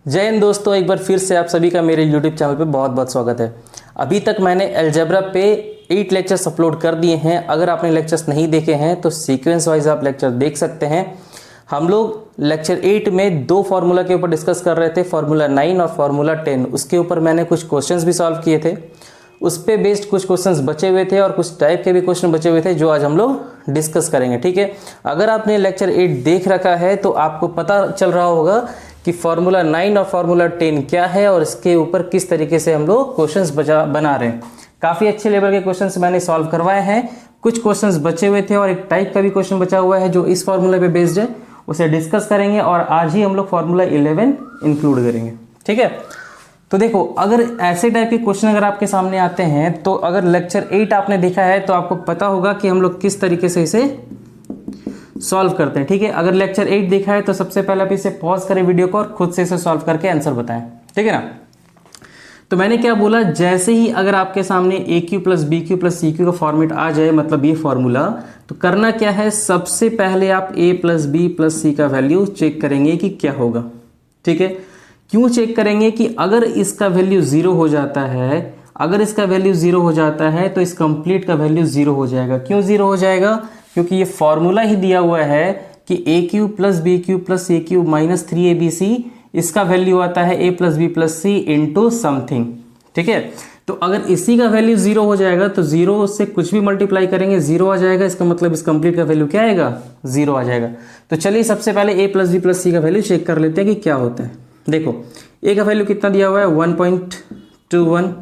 जय हिंद दोस्तों, एक बार फिर से आप सभी का मेरे YouTube चैनल पे बहुत बहुत स्वागत है। अभी तक मैंने अलजेब्रा पे 8 लेक्चर्स अपलोड कर दिए हैं। अगर आपने लेक्चर्स नहीं देखे हैं तो सीक्वेंस वाइज आप लेक्चर देख सकते हैं। हम लोग लेक्चर 8 में 2 फार्मूला के ऊपर डिस्कस कर रहे थे, फार्मूला 9 और फार्मूला 10। उसके ऊपर मैंने कुछ क्वेश्चंस भी सॉल्व किए थे। उस पे बेस्ड कुछ क्वेश्चंस बचे हुए थे और कुछ टाइप के भी क्वेश्चन बचे हुए थे जो आज हम लोग डिस्कस करेंगे। ठीक है, अगर आपने लेक्चर 8 देख रखा है तो आपको पता चल रहा होगा कि फार्मूला 9 और फार्मूला 10 क्या है और इसके ऊपर किस तरीके से हम लोग क्वेश्चंस बना रहे हैं। काफ़ी अच्छे लेवल के क्वेश्चंस मैंने सॉल्व करवाए हैं। कुछ क्वेश्चंस बचे हुए थे और एक टाइप का भी क्वेश्चन बचा हुआ है जो इस फार्मूला पे बेस्ड है, उसे डिस्कस करेंगे और आज ही हम लोग फार्मूला 11 इंक्लूड करेंगे। ठीक है, तो देखो, अगर ऐसे टाइप के क्वेश्चन अगर आपके सामने आते हैं तो अगर लेक्चर 8 आपने देखा है तो आपको पता होगा कि हम लोग किस तरीके से इसे सॉल्व करते हैं। ठीक है, अगर लेक्चर 8 देखा है तो सबसे पहले आप इसे पॉज करें वीडियो को और खुद से इसे सॉल्व करके आंसर बताएं। ठीक है ना। तो मैंने क्या बोला, जैसे ही अगर आपके सामने a cube plus B cube plus C cube का फॉर्मेट आ जाए, मतलब ये फॉर्मूला, तो करना क्या है, सबसे पहले आप ए प्लस बी प्लस सी का वैल्यू चेक करेंगे कि क्या होगा। ठीक है, क्यों चेक करेंगे कि अगर इसका वैल्यू 0 हो जाता है, अगर इसका वैल्यू 0 हो जाता है तो इस कंप्लीट का वैल्यू 0 हो जाएगा। क्यों 0 हो जाएगा? क्योंकि ये फॉर्मूला ही दिया हुआ है कि a cube plus B cube plus C cube minus 3abc, इसका वैल्यू आता है ए प्लस बी प्लस सी इंटू समथिंग। ठीक है, तो अगर इसी का वैल्यू 0 हो जाएगा तो 0 से कुछ भी मल्टीप्लाई करेंगे 0 आ जाएगा। इसका मतलब इस कंप्लीट का वैल्यू क्या आएगा? 0 आ जाएगा। तो चलिए सबसे पहले ए प्लस बी प्लस सी का वैल्यू चेक कर लेते हैं कि क्या होता है। देखो, ए का वैल्यू कितना दिया हुआ है? 1.21,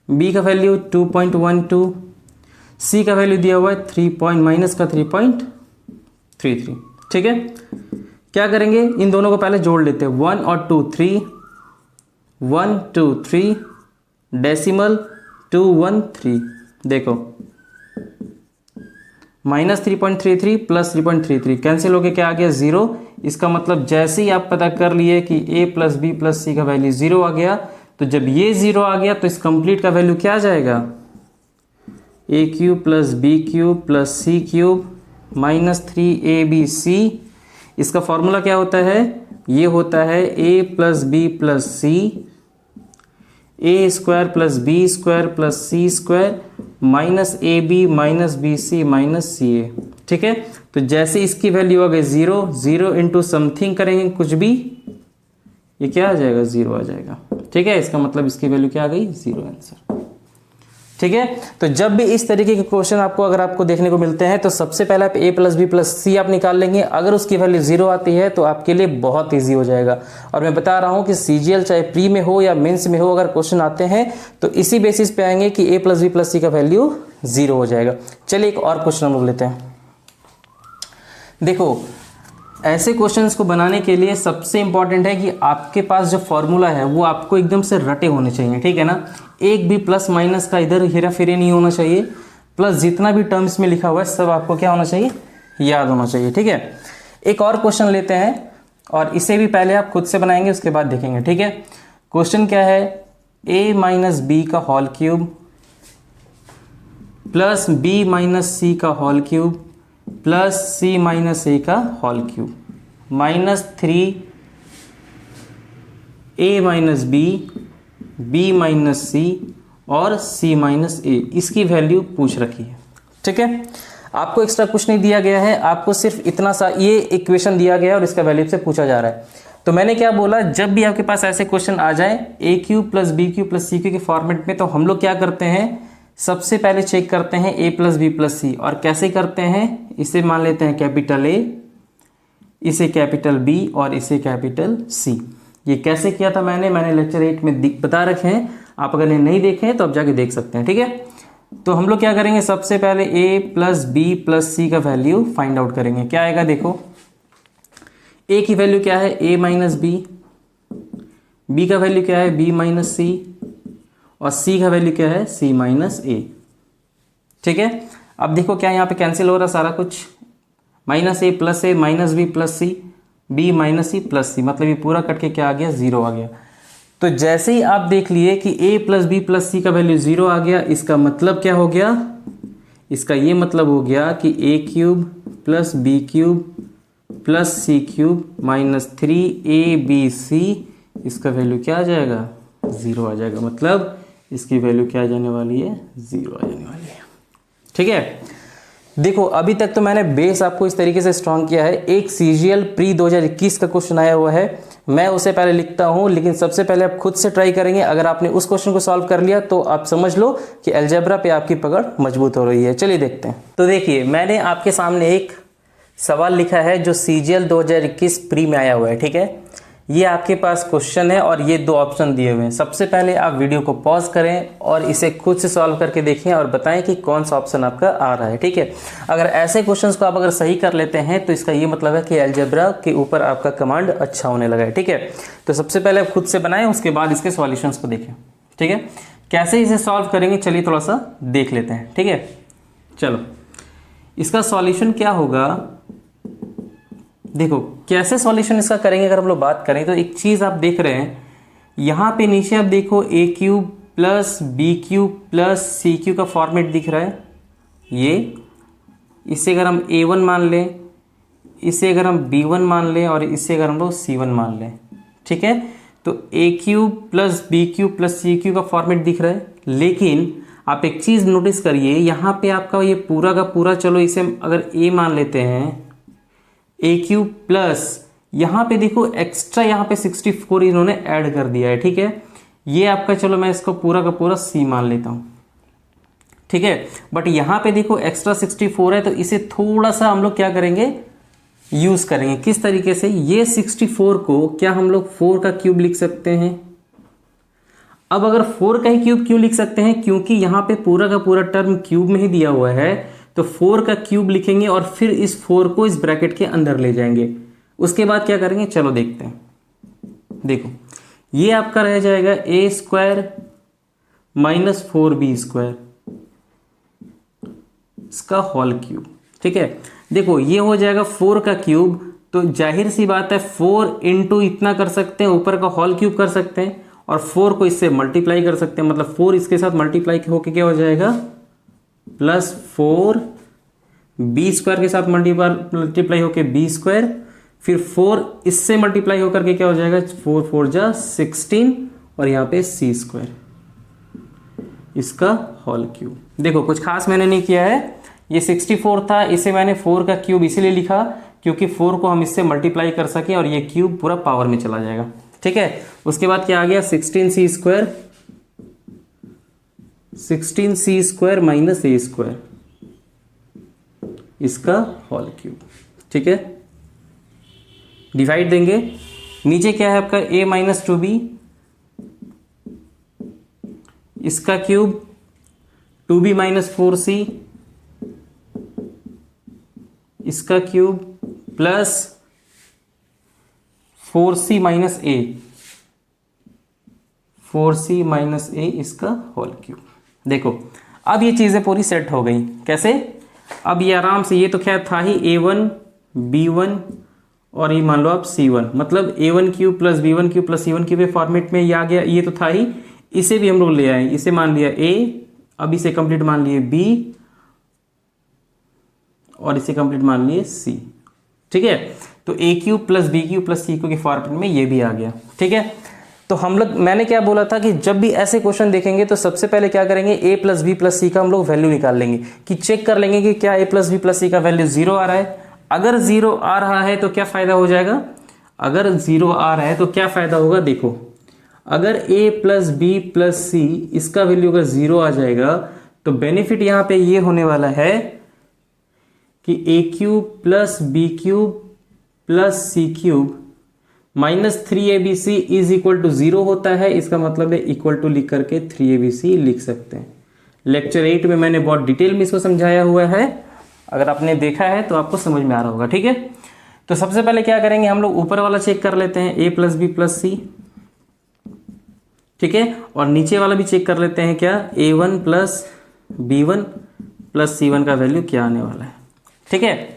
बी का वैल्यू 2.12, सी का वैल्यू दिया हुआ है 3.33। ठीक है, क्या करेंगे, इन दोनों को पहले जोड़ लेते हैं। 1 और 2 3, 1 2 3, डेसिमल 2 1 3। देखो, माइनस 3.33 प्लस 3.33 कैंसिल होके क्या आ गया? 0। इसका मतलब जैसे ही आप पता कर लिए कि a प्लस बी प्लस सी का वैल्यू 0 आ गया, तो जब ये 0 आ गया तो इस कंप्लीट का वैल्यू क्या आ जाएगा? A cube plus B cube plus C cube minus 3abc। इसका फॉर्मूला क्या होता है? ये होता है a plus B plus C, a square plus B square plus C square minus A B minus B C minus सी ए। ठीक है, तो जैसे इसकी वैल्यू आ गई 0, 0 इंटू समथिंग करेंगे कुछ भी, ये क्या आ जाएगा? 0 आ जाएगा। ठीक है, इसका मतलब इसकी वैल्यू क्या आ गई? 0 आंसर। ठीक है, तो जब भी इस तरीके के क्वेश्चन अगर आपको देखने को मिलते हैं तो सबसे पहले आप a प्लस बी प्लस सी आप निकाल लेंगे। अगर उसकी वैल्यू 0 आती है तो आपके लिए बहुत ईजी हो जाएगा। और मैं बता रहा हूं कि सीजीएल चाहे प्री में हो या मेंस में हो, अगर क्वेश्चन आते हैं तो इसी बेसिस पे आएंगे कि a प्लस बी प्लस सी का वैल्यू 0 हो जाएगा। चलिए एक और क्वेश्चन हम लोग लेते हैं। देखो, ऐसे क्वेश्चंस को बनाने के लिए सबसे इंपॉर्टेंट है कि आपके पास जो फॉर्मूला है वो आपको एकदम से रटे होने चाहिए। ठीक है ना, एक भी प्लस माइनस का इधर हेरा फेरी नहीं होना चाहिए। प्लस जितना भी टर्म्स में लिखा हुआ है सब आपको क्या होना चाहिए? याद होना चाहिए। ठीक है, एक और क्वेश्चन लेते हैं और इसे भी पहले आप खुद से बनाएंगे, उसके बाद देखेंगे। ठीक है, क्वेश्चन क्या है? a माइनस बी का whole cube plus B minus सी का होल क्यूब प्लस सी माइनस ए का whole cube minus 3a minus b minus c और c माइनस ए, इसकी वैल्यू पूछ रखी है। ठीक है, आपको एक्स्ट्रा कुछ नहीं दिया गया है, आपको सिर्फ इतना सा ये इक्वेशन दिया गया है और इसका वैल्यू से पूछा जा रहा है। तो मैंने क्या बोला, जब भी आपके पास ऐसे क्वेश्चन आ जाए a cube plus B cube plus C cube के फॉर्मेट में, तो हम लोग क्या करते हैं, सबसे पहले चेक करते हैं a plus B plus C. और कैसे करते हैं, इसे मान लेते हैं कैपिटल A, इसे कैपिटल B और इसे कैपिटल C। ये कैसे किया था मैंने लेक्चर 8 में बता रखे हैं। आप अगर नहीं देखे हैं तो आप जाके देख सकते हैं। ठीक है, तो हम लोग क्या करेंगे, सबसे पहले a प्लस बी प्लस सी का वैल्यू फाइंड आउट करेंगे। क्या आएगा? देखो, a की वैल्यू क्या है? a माइनस बी, b का वैल्यू क्या है? b माइनस सी, और c का वैल्यू क्या है? c माइनस ए। ठीक है, अब देखो क्या यहाँ पे कैंसिल हो रहा सारा कुछ, minus a plus A minus B plus C, B minus C plus सी, मतलब ये पूरा कट के क्या आ गया? 0 आ गया। तो जैसे ही आप देख लिए कि a प्लस बी प्लस सी का वैल्यू 0 आ गया, इसका मतलब क्या हो गया? इसका ये मतलब हो गया कि a cube plus B cube plus C cube minus 3abc इसका वैल्यू क्या आ जाएगा, 0 आ जाएगा। मतलब इसकी वैल्यू क्या आ जाने वाली है, 0 आ जाने वाली है। ठीक है, देखो अभी तक तो मैंने बेस आपको इस तरीके से स्ट्रॉन्ग किया है। एक सीजीएल प्री 2021 का क्वेश्चन आया हुआ है, मैं उसे पहले लिखता हूं, लेकिन सबसे पहले आप खुद से ट्राई करेंगे। अगर आपने उस क्वेश्चन को सॉल्व कर लिया तो आप समझ लो कि अलजेब्रा पे आपकी पकड़ मजबूत हो रही है। चलिए देखते हैं। तो देखिए, मैंने आपके सामने एक सवाल लिखा है जो सीजीएल 2021 प्री में आया हुआ है। ठीक है, ये आपके पास क्वेश्चन है और ये 2 ऑप्शन दिए हुए हैं। सबसे पहले आप वीडियो को पॉज करें और इसे खुद से सॉल्व करके देखें और बताएं कि कौन सा ऑप्शन आपका आ रहा है। ठीक है, अगर ऐसे क्वेश्चंस को आप अगर सही कर लेते हैं तो इसका ये मतलब है कि अलजेब्रा के ऊपर आपका कमांड अच्छा होने लगा है। ठीक है, तो सबसे पहले आप खुद से बनाएं, उसके बाद इसके सॉल्यूशंस को देखें। ठीक है, कैसे इसे सॉल्व करेंगे चलिए थोड़ा सा देख लेते हैं। ठीक है, चलो इसका सॉल्यूशन क्या होगा, देखो कैसे सॉल्यूशन इसका करेंगे। अगर हम लोग बात करें तो एक चीज आप देख रहे हैं, यहां पे नीचे आप देखो a cube plus B cube plus C cube का फॉर्मेट दिख रहा है। ये इसे अगर हम a1 मान लें, इसे अगर हम b1 मान लें और इसे अगर हम लोग c1 मान लें, ठीक है, तो a cube plus B cube plus C cube का फॉर्मेट दिख रहा है। लेकिन आप एक चीज नोटिस करिए, यहां पे आपका ये पूरा का पूरा, चलो इसे अगर a मान लेते हैं, ए क्यूब प्लस यहाँ पे देखो एक्स्ट्रा यहाँ पे 64 इन्होंने ऐड कर दिया है। ठीक है, ये आपका, चलो मैं इसको पूरा का पूरा सी मान लेता हूँ। ठीक है, बट यहाँ पे देखो एक्स्ट्रा 64 है, तो इसे थोड़ा सा हम लोग क्या करेंगे, यूज करेंगे। किस तरीके से, ये 64 को क्या हम लोग 4 का क्यूब लिख सकते हैं। अब अगर 4 का ही क्यूब क्यों लिख सकते हैं, क्योंकि यहाँ पे पूरा का पूरा टर्म क्यूब में ही दिया हुआ है, तो 4 का क्यूब लिखेंगे और फिर इस 4 को इस ब्रैकेट के अंदर ले जाएंगे। उसके बाद क्या करेंगे, चलो देखते हैं। देखो ये आपका रह जाएगा a स्क्वायर माइनस 4b² इसका होल क्यूब। ठीक है, देखो ये हो जाएगा 4 का क्यूब, तो जाहिर सी बात है 4 इंटू इतना कर सकते हैं, ऊपर का होल क्यूब कर सकते हैं और 4 को इससे मल्टीप्लाई कर सकते हैं। मतलब 4 इसके साथ मल्टीप्लाई होके क्या हो जाएगा, प्लस 4 b² के साथ मल्टीप्लाई होके b², फिर 4 इससे मल्टीप्लाई होकर के क्या हो जाएगा, 4 4 जा 16 और यहाँ पे c² इसका होल क्यूब। देखो कुछ खास मैंने नहीं किया है, ये 64 था, इसे मैंने 4 का क्यूब इसीलिए लिखा क्योंकि 4 को हम इससे मल्टीप्लाई कर सके और ये क्यूब पूरा पावर में चला जाएगा। ठीक है, उसके बाद क्या आ गया, 16c² माइनस a² इसका होल क्यूब। ठीक है, डिवाइड देंगे, नीचे क्या है आपका a माइनस 2b इसका क्यूब, 2b माइनस 4c इसका cube plus 4c minus a, 4c minus a इसका होल क्यूब। देखो अब ये चीजें पूरी सेट हो गई। कैसे, अब ये आराम से, ये तो खैर था ही a1 b1 और ये मान लो आप c1, मतलब a1 cube plus b1 cube plus c1 cube format में ये आ गया। ये तो था ही, इसे भी हम लोग ले आए, इसे मान लिया a, अब इसे कंप्लीट मान लिए b और इसे कंप्लीट मान लिए c। ठीक है, तो a cube plus b cube plus c cube के फॉर्मेट में ये भी आ गया। ठीक है, तो हम लोग, मैंने क्या बोला था कि जब भी ऐसे क्वेश्चन देखेंगे तो सबसे पहले क्या करेंगे, a प्लस बी प्लस सी का हम लोग वैल्यू निकाल लेंगे, कि चेक कर लेंगे कि क्या a प्लस बी प्लस सी का वैल्यू 0 आ रहा है। अगर 0 आ रहा है तो क्या फायदा हो जाएगा, अगर 0 आ रहा है तो क्या फायदा होगा, देखो अगर a plus B plus C इसका वैल्यू अगर 0 आ जाएगा तो बेनिफिट यहां पे ये होने वाला है कि a cube plus B cube plus C cube minus 3abc is equal to 0 होता है। इसका मतलब है इक्वल टू लिख करके 3abc लिख सकते हैं। लेक्चर 8 में मैंने बहुत डिटेल में इसको समझाया हुआ है, अगर आपने देखा है तो आपको समझ में आ रहा होगा। ठीक है, तो सबसे पहले क्या करेंगे, हम लोग ऊपर वाला चेक कर लेते हैं, a plus B plus C. ठीक है, और नीचे वाला भी चेक कर लेते हैं, क्या a1 plus b1 plus c1 का वैल्यू क्या आने वाला है। ठीक है,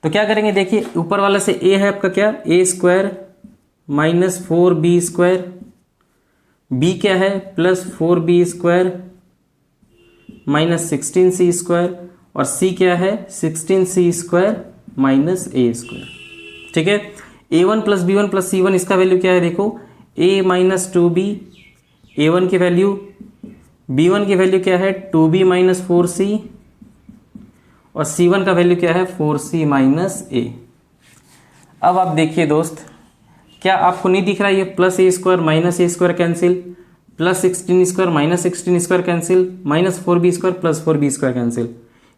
तो क्या करेंगे, देखिए ऊपर वाला से a है आपका क्या, a² माइनस 4b², b क्या है प्लस 4b² माइनस 16c² और c क्या है 16c² माइनस a²। ठीक है, a1 plus b1 plus c1 इसका वैल्यू क्या है, देखो a माइनस 2b, a1 की वैल्यू, b1 की वैल्यू क्या है 2b माइनस 4c, और c1 का वैल्यू क्या है 4c माइनस a। अब आप देखिए दोस्त, क्या आपको नहीं दिख रहा है ये plus a square minus a square cancel, plus 16 square minus 16 square cancel, minus 4b square plus 4b square cancel,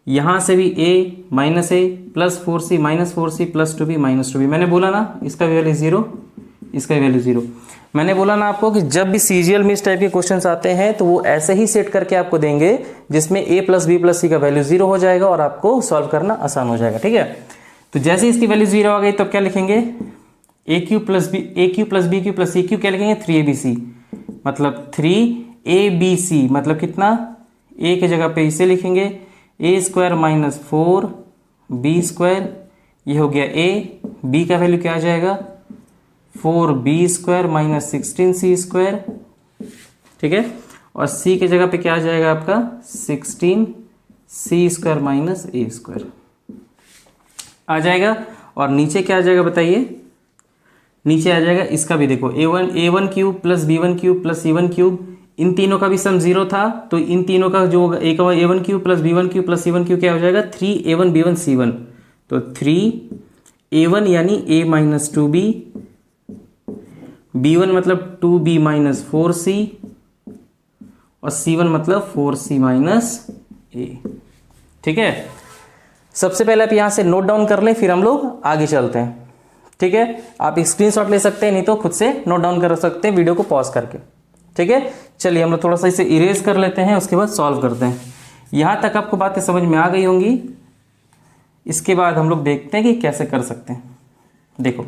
यहाँ से भी a minus a plus 4c minus 4c plus 2b minus 2b। मैंने बोला ना इसका भी वैल्यू 0, इसका भी वैल्यू 0। मैंने बोला ना आपको कि जब भी सीरियल में इस टाइप के क्वेश्चंस आते हैं तो वो ऐसे ही सेट करके आपको देंगे जिसमें a प्लस बी प्लस सी का वैल्यू 0 हो जाएगा और आपको सॉल्व करना आसान हो जाएगा। ठीक है, तो जैसे इसकी वैल्यू 0 आ गई तब क्या लिखेंगे a cube plus B plus C cube, क्या लिखेंगे 3abc, मतलब 3abc मतलब कितना, a की जगह पे इसे लिखेंगे ए स्क्वायर माइनस 4b स्क्वायर, ये हो गया a, b का वैल्यू क्या आ जाएगा 4b square minus 16c square. ठीक है, और c की जगह पे क्या आ जाएगा आपका 16c square minus a square आ जाएगा। और नीचे क्या आ जाएगा बताइए, नीचे आ जाएगा इसका भी देखो a1 cube plus b1 cube plus c1 cube, इन तीनों का भी सम 0 था तो इन तीनों का जो a1 cube plus b1 cube plus c1 cube क्या हो जाएगा 3a1 b1 c1, तो 3a1 यानी a माइनस 2b, b1 मतलब 2b माइनस 4c, और c1 मतलब 4c माइनस a। ठीक है, सबसे पहले आप यहां से नोट डाउन कर लें, फिर हम लोग आगे चलते हैं। ठीक है, आप स्क्रीनशॉट ले सकते हैं, नहीं तो खुद से नोट डाउन कर सकते हैं वीडियो को पॉज करके। ठीक है, चलिए हम लोग थोड़ा सा इसे इरेज कर लेते हैं, उसके बाद सॉल्व करते हैं। यहां तक आपको बातें समझ में आ गई होंगी, इसके बाद हम लोग देखते हैं कि कैसे कर सकते हैं। देखो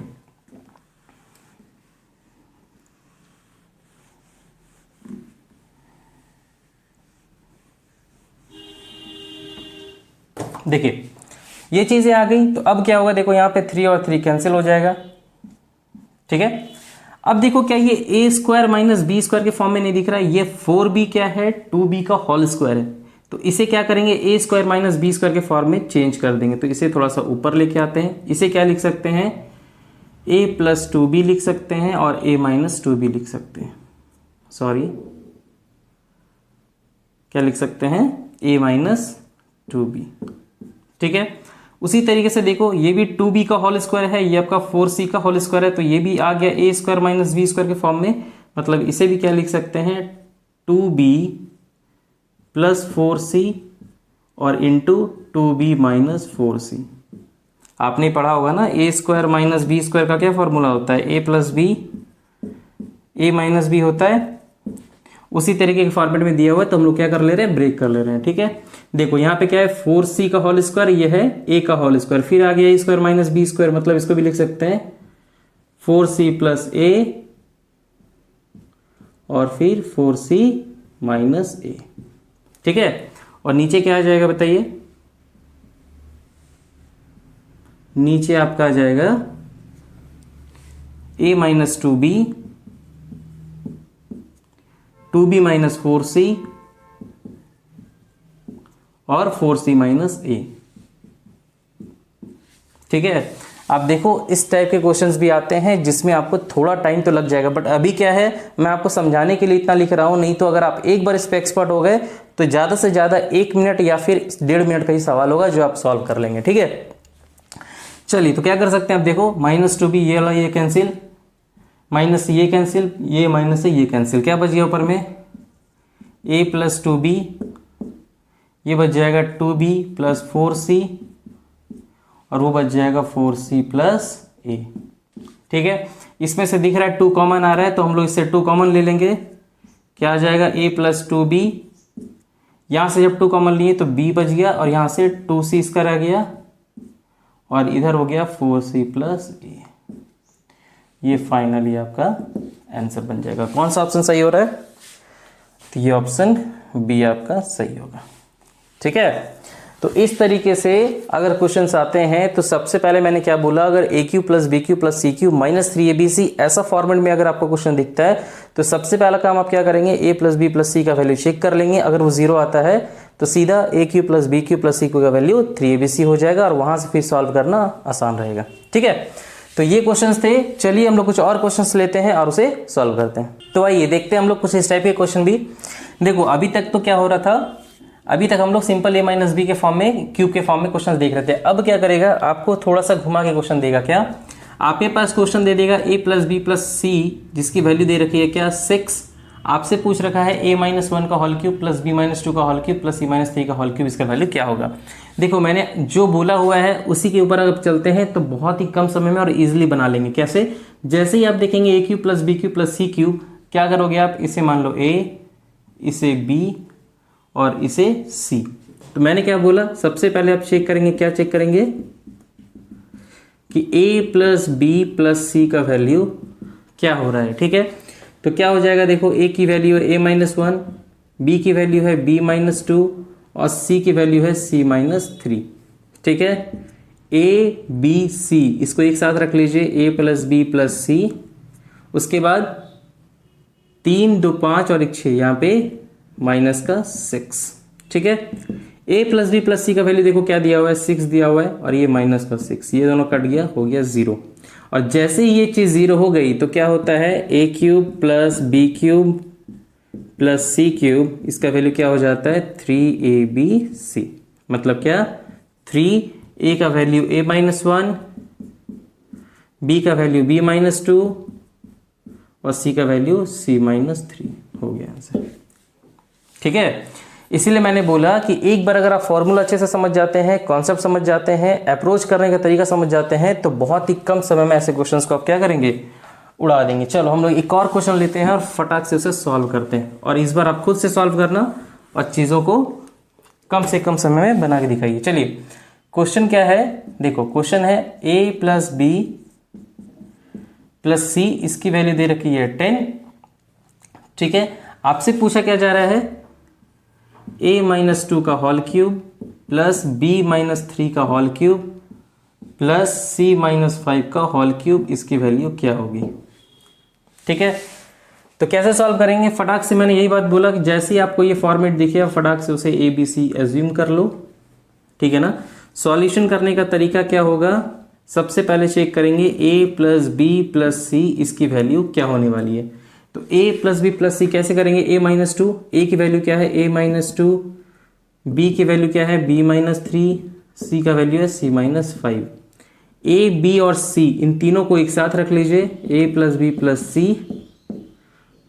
देखिए ये चीजें आ गई, तो अब क्या होगा देखो यहाँ पे 3 और 3 कैंसिल हो जाएगा। ठीक है, अब देखो क्या ये ए स्क्वायर माइनस बी स्क्वायर के फॉर्म में नहीं दिख रहा है, ये 4b क्या है 2b का होल स्क्वायर है, तो इसे क्या करेंगे ए स्क्वायर माइनस बी स्क्वायर के फॉर्म में चेंज कर देंगे। तो इसे थोड़ा सा ऊपर लेके आते हैं, इसे क्या लिख सकते हैं a प्लस 2b लिख सकते हैं और a माइनस 2b लिख सकते हैं, सॉरी क्या लिख सकते हैं a माइनस 2b। ठीक है, उसी तरीके से देखो ये भी 2b का होल स्क्वायर है, ये आपका 4c का होल स्क्वायर है, तो ये भी आ गया ए स्क्वायर माइनस बी स्क्वायर के फॉर्म में, मतलब इसे भी क्या लिख सकते हैं 2b प्लस 4c और इंटू 2b माइनस 4c। आपने पढ़ा होगा ना ए स्क्वायर माइनस बी स्क्वायर का क्या फॉर्मूला होता है ए प्लस बी, ए माइनस बी होता है, उसी तरीके के फॉर्मेट में दिया हुआ है, तो हम लोग क्या कर ले रहे हैं ब्रेक कर ले रहे हैं। ठीक है, देखो यहाँ पे क्या है 4c का होल स्क्वायर, ये है a का होल स्क्वायर, फिर आ गया ए स्क्वायर माइनस बी स्क्वायर, मतलब इसको भी लिख सकते हैं 4c प्लस a और फिर 4c माइनस a। ठीक है, और नीचे क्या आ जाएगा बताइए, नीचे आपका आ जाएगा a minus 2b minus 4c और 4c माइनस a। ठीक है, आप देखो इस टाइप के क्वेश्चंस भी आते हैं जिसमें आपको थोड़ा टाइम तो लग जाएगा, बट अभी क्या है मैं आपको समझाने के लिए इतना लिख रहा हूं, नहीं तो अगर आप एक बार इस पे एक्सपर्ट हो गए तो ज़्यादा से ज़्यादा 1 मिनट या फिर 1.5 मिनट का ही सवाल होगा जो आप सॉल्व कर लेंगे। ठीक है, चलिए तो क्या कर सकते हैं आप देखो माइनस 2b ये वाला ये कैंसिल, माइनस ये कैंसिल, ये माइनस से ये कैंसिल, क्या बच गया ऊपर में a प्लस 2b, ये बच जाएगा 2b प्लस 4c और वो बच जाएगा 4c प्लस a। ठीक है, इसमें से दिख रहा है 2 कॉमन आ रहा है, तो हम लोग इससे 2 कॉमन ले लेंगे, क्या आ जाएगा a प्लस 2b, यहाँ से जब 2 कॉमन लिए तो b बच गया और यहाँ से 2c स्क्वायर आ गया और इधर हो गया 4c प्लस a। ये फाइनली आपका आंसर बन जाएगा। कौन सा ऑप्शन सही हो रहा है, तो ये ऑप्शन बी आपका सही होगा। ठीक है, तो इस तरीके से अगर क्वेश्चंस आते हैं तो सबसे पहले मैंने क्या बोला, अगर a cube plus B cube plus C cube minus 3abc ऐसा फॉर्मेट में अगर आपको क्वेश्चन दिखता है तो सबसे पहला काम आप क्या करेंगे ए प्लस बी प्लस सी का वैल्यू चेक कर लेंगे, अगर वो 0 आता है तो सीधा a cube plus B cube plus C cube का वैल्यू 3abc हो जाएगा और वहां से फिर सॉल्व करना आसान रहेगा। ठीक है, तो ये क्वेश्चंस थे। चलिए हम लोग कुछ और क्वेश्चंस लेते हैं और उसे सॉल्व करते हैं। तो आइए देखते हैं हम लोग कुछ इस टाइप के क्वेश्चन भी। देखो अभी तक तो क्या हो रहा था, अभी तक हम लोग सिंपल a माइनस बी के फॉर्म में, क्यूब के फॉर्म में क्वेश्चन देख रहे थे। अब क्या करेगा, आपको थोड़ा सा घुमा के क्वेश्चन देगा। क्या आपके पास क्वेश्चन दे देगा a प्लस बी प्लस सी, जिसकी वैल्यू दे रखी है क्या 6। आपसे पूछ रखा है a माइनस 1 का whole cube plus b minus 2 का whole cube plus c minus 3 का होल क्यूब, इसका वैल्यू क्या होगा। देखो मैंने जो बोला हुआ है उसी के ऊपर अगर चलते हैं तो बहुत ही कम समय में और इजीली बना लेंगे। कैसे, जैसे ही आप देखेंगे a cube plus B cube plus C cube, क्या करोगे आप, इसे मान लो a, इसे b और इसे c। तो मैंने क्या बोला, सबसे पहले आप चेक करेंगे, क्या चेक करेंगे कि a प्लस बी प्लस सी का वैल्यू क्या हो रहा है। ठीक है, तो क्या हो जाएगा, देखो a की वैल्यू है a माइनस 1, b की वैल्यू है b माइनस 2 और c की वैल्यू है c माइनस 3। ठीक है, a b c इसको एक साथ रख लीजिए, a प्लस बी प्लस सी। उसके बाद 3 2 5 और 1 6, यहाँ पे माइनस का 6। ठीक है, a प्लस बी प्लस सी का वैल्यू देखो क्या दिया हुआ है, 6 दिया हुआ है और ये माइनस का 6, ये दोनों कट गया, हो गया 0। और जैसे ही ये चीज 0 हो गई तो क्या होता है, a cube plus B cube plus C cube, इसका वैल्यू क्या हो जाता है 3abc। मतलब क्या, 3a का वैल्यू a माइनस 1, b का वैल्यू b माइनस 2 और c का वैल्यू c माइनस 3, हो गया आंसर। ठीक है, इसीलिए मैंने बोला कि एक बार अगर आप फॉर्मूला अच्छे से समझ जाते हैं, कॉन्सेप्ट समझ जाते हैं, अप्रोच करने का तरीका समझ जाते हैं, तो बहुत ही कम समय में ऐसे क्वेश्चंस को आप क्या करेंगे, उड़ा देंगे। चलो हम लोग एक और क्वेश्चन लेते हैं और फटाक से उसे सॉल्व करते हैं। और इस बार आप खुद से सॉल्व करना और चीज़ों को कम से कम समय में बना के दिखाइए। चलिए क्वेश्चन क्या है, देखो क्वेश्चन है a plus B plus C, इसकी वैल्यू दे रखी है 10। ठीक है, आपसे पूछा क्या जा रहा है, a माइनस 2 का whole cube plus b minus 3 का whole cube plus c minus 5 का होल क्यूब, इसकी वैल्यू क्या होगी। ठीक है, तो कैसे सॉल्व करेंगे, फटाक से मैंने यही बात बोला कि जैसे ही आपको ये फॉर्मेट दिखे आप फटाक से उसे ए बी सी एज्यूम कर लो। ठीक है ना, सॉल्यूशन करने का तरीका क्या होगा, सबसे पहले चेक करेंगे a plus B plus C, इसकी वैल्यू क्या होने वाली है। तो a plus B plus C कैसे करेंगे, a माइनस 2, a की वैल्यू क्या है a माइनस 2, b की वैल्यू क्या है b माइनस 3, c का वैल्यू है c माइनस 5। a b और c इन तीनों को एक साथ रख लीजिए, a plus B plus C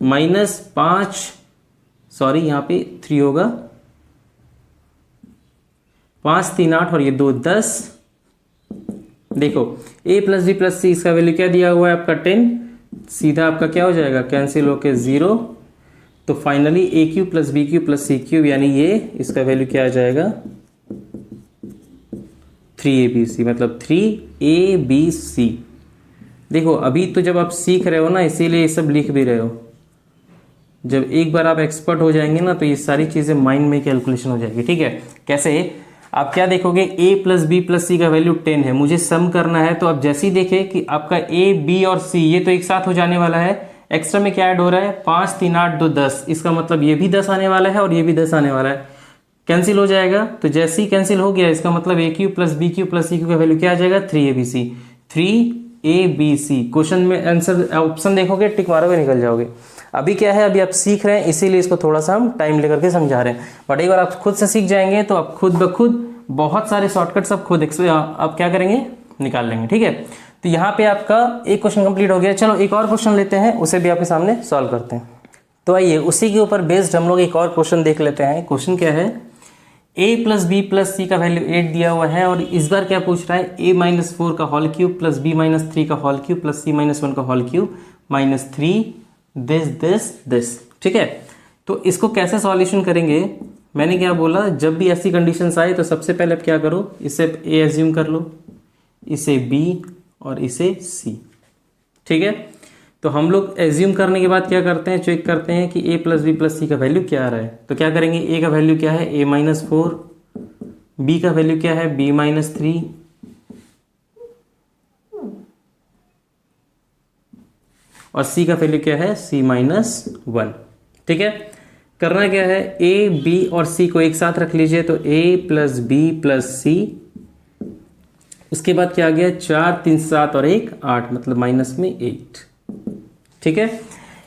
minus 5, sorry यहाँ पे 3 होगा, 5 3 8 और ये 2 10। देखो a plus B plus C, इसका वैल्यू क्या दिया हुआ है आपका 10, सीधा आपका क्या हो जाएगा, कैंसिल होके 0। तो finally a cube plus B cube plus C cube, यानी ये इसका वैल्यू क्या आ जाएगा 3abc, मतलब 3abc। देखो अभी तो जब आप सीख रहे हो ना, इसीलिए ये सब लिख भी रहे हो। जब एक बार आप एक्सपर्ट हो जाएंगे ना, तो ये सारी चीजें माइंड में कैलकुलेशन हो जाएगी। ठीक है, कैसे, आप क्या देखोगे, a प्लस बी प्लस सी का वैल्यू 10 है, मुझे सम करना है। तो आप जैसे ही देखें कि आपका a b और c ये तो एक साथ हो जाने वाला है, एक्स्ट्रा में क्या ऐड हो रहा है 5 3 8 2 10, इसका मतलब ये भी 10 आने वाला है और ये भी 10 आने वाला है, कैंसिल हो जाएगा। तो जैसे ही कैंसिल हो गया, इसका मतलब a cube plus B cube plus C cube का वैल्यू क्या आ जाएगा 3abc। 3abc क्वेश्चन में आंसर ऑप्शन देखोगे, टिक मारोगे, निकल जाओगे। अभी क्या है, अभी आप सीख रहे हैं, इसीलिए इसको थोड़ा सा हम टाइम लेकर के समझा रहे हैं। बट एक बार आप खुद से सीख जाएंगे तो आप खुद ब खुद बहुत सारे शॉर्टकट्स आप खुद आप क्या करेंगे, निकाल लेंगे। ठीक है, तो यहाँ पे आपका एक क्वेश्चन कंप्लीट हो गया। चलो एक और क्वेश्चन लेते हैं, उसे भी आपके सामने सॉल्व करते हैं। तो आइए उसी के ऊपर बेस्ड हम लोग एक और क्वेश्चन देख लेते हैं। क्वेश्चन क्या है, a प्लस बी प्लस सी का वैल्यू 8 दिया हुआ है और इस बार क्या पूछ रहा है, a माइनस 4 का whole cube plus b minus 3 का whole cube plus c minus 1 का होल क्यूब माइनस 3 दिस। ठीक है, तो इसको कैसे सॉल्यूशन करेंगे, मैंने क्या बोला, जब भी ऐसी कंडीशंस आए तो सबसे पहले आप क्या करो, इसे a एज्यूम कर लो, इसे b और इसे c। ठीक है, तो हम लोग एज्यूम करने के बाद क्या करते हैं, चेक करते हैं कि a प्लस बी प्लस सी का वैल्यू क्या आ रहा है। तो क्या करेंगे, a का वैल्यू क्या है a माइनस 4, b का वैल्यू क्या है b माइनस 3 और c का वैल्यू क्या है c माइनस 1। ठीक है, करना क्या है, a b और c को एक साथ रख लीजिए। तो a प्लस बी प्लस सी उसके बाद क्या आ गया 4 3 7 और 1 8 मतलब माइनस में 8। ठीक है,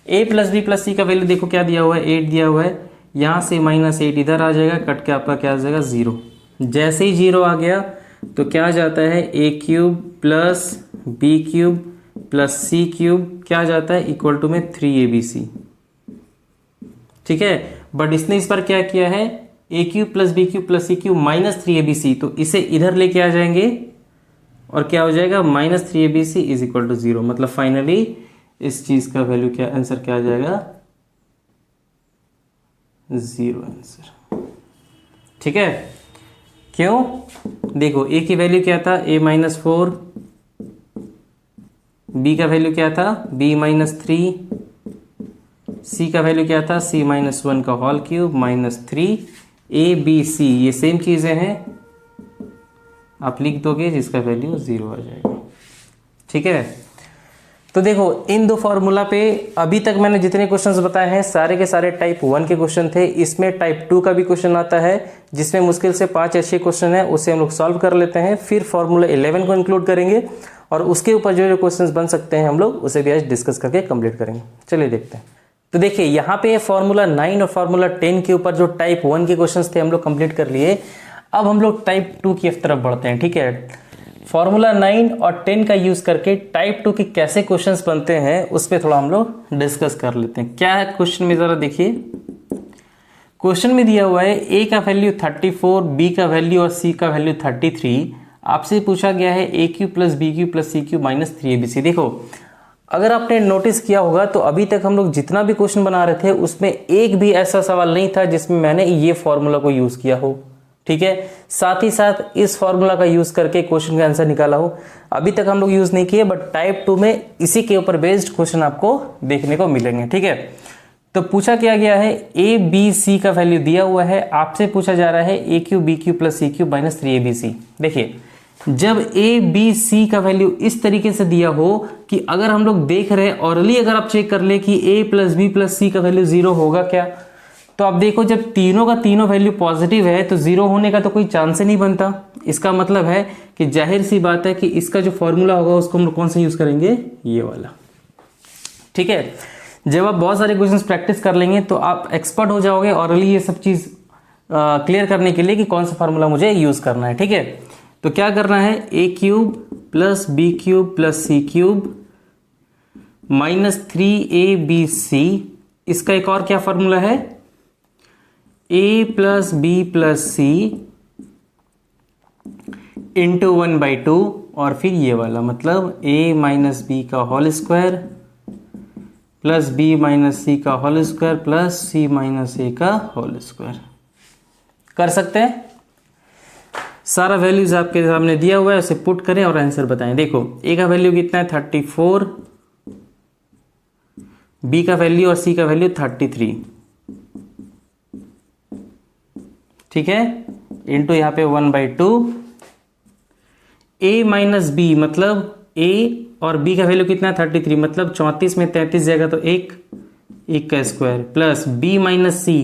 a प्लस बी प्लस सी का वैल्यू देखो क्या दिया हुआ है 8 दिया हुआ है, यहाँ से माइनस 8 इधर आ जाएगा, कट के आपका क्या आ जाएगा 0। जैसे ही 0 आ गया तो क्या आ जाता है a cube plus B cube plus C cube क्या आ जाता है इक्वल टू में 3abc। ठीक है, बट इसने इस पर क्या किया है a cube plus B cube plus C cube minus 3abc, तो इसे इधर लेके आ जाएंगे और क्या हो जाएगा minus 3abc is equal to 0। मतलब फाइनली इस चीज का वैल्यू क्या आंसर क्या आ जाएगा 0 आंसर। ठीक है, क्यों देखो a की वैल्यू क्या था a माइनस 4, b का वैल्यू क्या था b माइनस 3, c का वैल्यू क्या था c माइनस 1 का whole cube minus 3, a b c ये सेम चीजें हैं, आप लिख दोगे जिसका वैल्यू 0 आ जाएगा। ठीक है, तो देखो इन दो फॉर्मूला पे अभी तक मैंने जितने क्वेश्चंस बताए हैं सारे के सारे टाइप 1 के क्वेश्चन थे। इसमें टाइप 2 का भी क्वेश्चन आता है जिसमें मुश्किल से 5 अच्छे क्वेश्चन है, उसे हम लोग सॉल्व कर लेते हैं, फिर फॉर्मूला 11 को इंक्लूड करेंगे और उसके ऊपर जो जो क्वेश्चंस बन सकते हैं हम लोग उसे भी आज डिस्कस करके कंप्लीट करेंगे। चलिए देखते हैं। तो देखिए यहाँ पे फॉर्मूला 9 और फॉर्मूला 10 के ऊपर जो टाइप 1 के क्वेश्चंस थे हम लोग कंप्लीट कर लिए। अब हम लोग टाइप 2 की तरफ बढ़ते हैं। ठीक है, फॉर्मूला 9 और 10 का यूज करके टाइप 2 के कैसे क्वेश्चंस बनते हैं उस पर थोड़ा हम लोग डिस्कस कर लेते हैं। क्या है क्वेश्चन में जरा देखिए, क्वेश्चन में दिया हुआ है a का वैल्यू 34, b का वैल्यू और c का वैल्यू 33। आपसे पूछा गया है a cube plus B cube plus C cube minus 3abc। देखो अगर आपने नोटिस किया होगा तो अभी तक हम लोग जितना भी क्वेश्चन बना रहे थे उसमें एक भी ऐसा सवाल नहीं था जिसमें मैंने ये फॉर्मूला को यूज किया हो। ठीक है, साथ ही साथ इस फॉर्मूला का यूज करके क्वेश्चन का आंसर निकाला हो, अभी तक हम लोग यूज नहीं किए, बट टाइप 2 में इसी के ऊपर बेस्ड क्वेश्चन आपको देखने को मिलेंगे। ठीक है, तो पूछा क्या गया है a b c का वैल्यू दिया हुआ है, आपसे पूछा जा रहा है a cube B cube plus C cube minus 3abc। देखिए जब a b c का वैल्यू इस तरीके से दिया हो कि अगर हम लोग देख रहे हैं ऑरली अगर आप चेक कर ले कि a प्लस बी प्लस सी का वैल्यू 0 होगा क्या, तो आप देखो जब तीनों का तीनों वैल्यू पॉजिटिव है तो 0 होने का तो कोई चांस ही नहीं बनता। इसका मतलब है कि जाहिर सी बात है कि इसका जो फॉर्मूला होगा उसको हम लोग कौन सा यूज करेंगे, ये वाला। ठीक है, जब आप बहुत सारे क्वेश्चंस प्रैक्टिस कर लेंगे तो आप एक्सपर्ट हो जाओगे ऑरली ये सब चीज क्लियर करने के लिए कि कौन सा फॉर्मूला मुझे यूज करना है। ठीक है, तो क्या करना है a cube plus B cube plus C cube minus 3abc। इसका एक और क्या फॉर्मूला है a plus B plus C into 1/2 और फिर ये वाला मतलब a माइनस बी का whole square plus b minus सी का whole square plus c minus a का होल स्क्वायर। कर सकते हैं, सारा वैल्यूज आपके सामने दिया हुआ है, उसे पुट करें और आंसर बताएं। देखो a का वैल्यू कितना है 34, b का वैल्यू और c का वैल्यू 33। ठीक है, इंटू यहाँ पे 1/2 a माइनस बी मतलब a और b का वैल्यू कितना है 33 मतलब 34 में 33 जाएगा तो 1 का स्क्वायर प्लस b माइनस सी।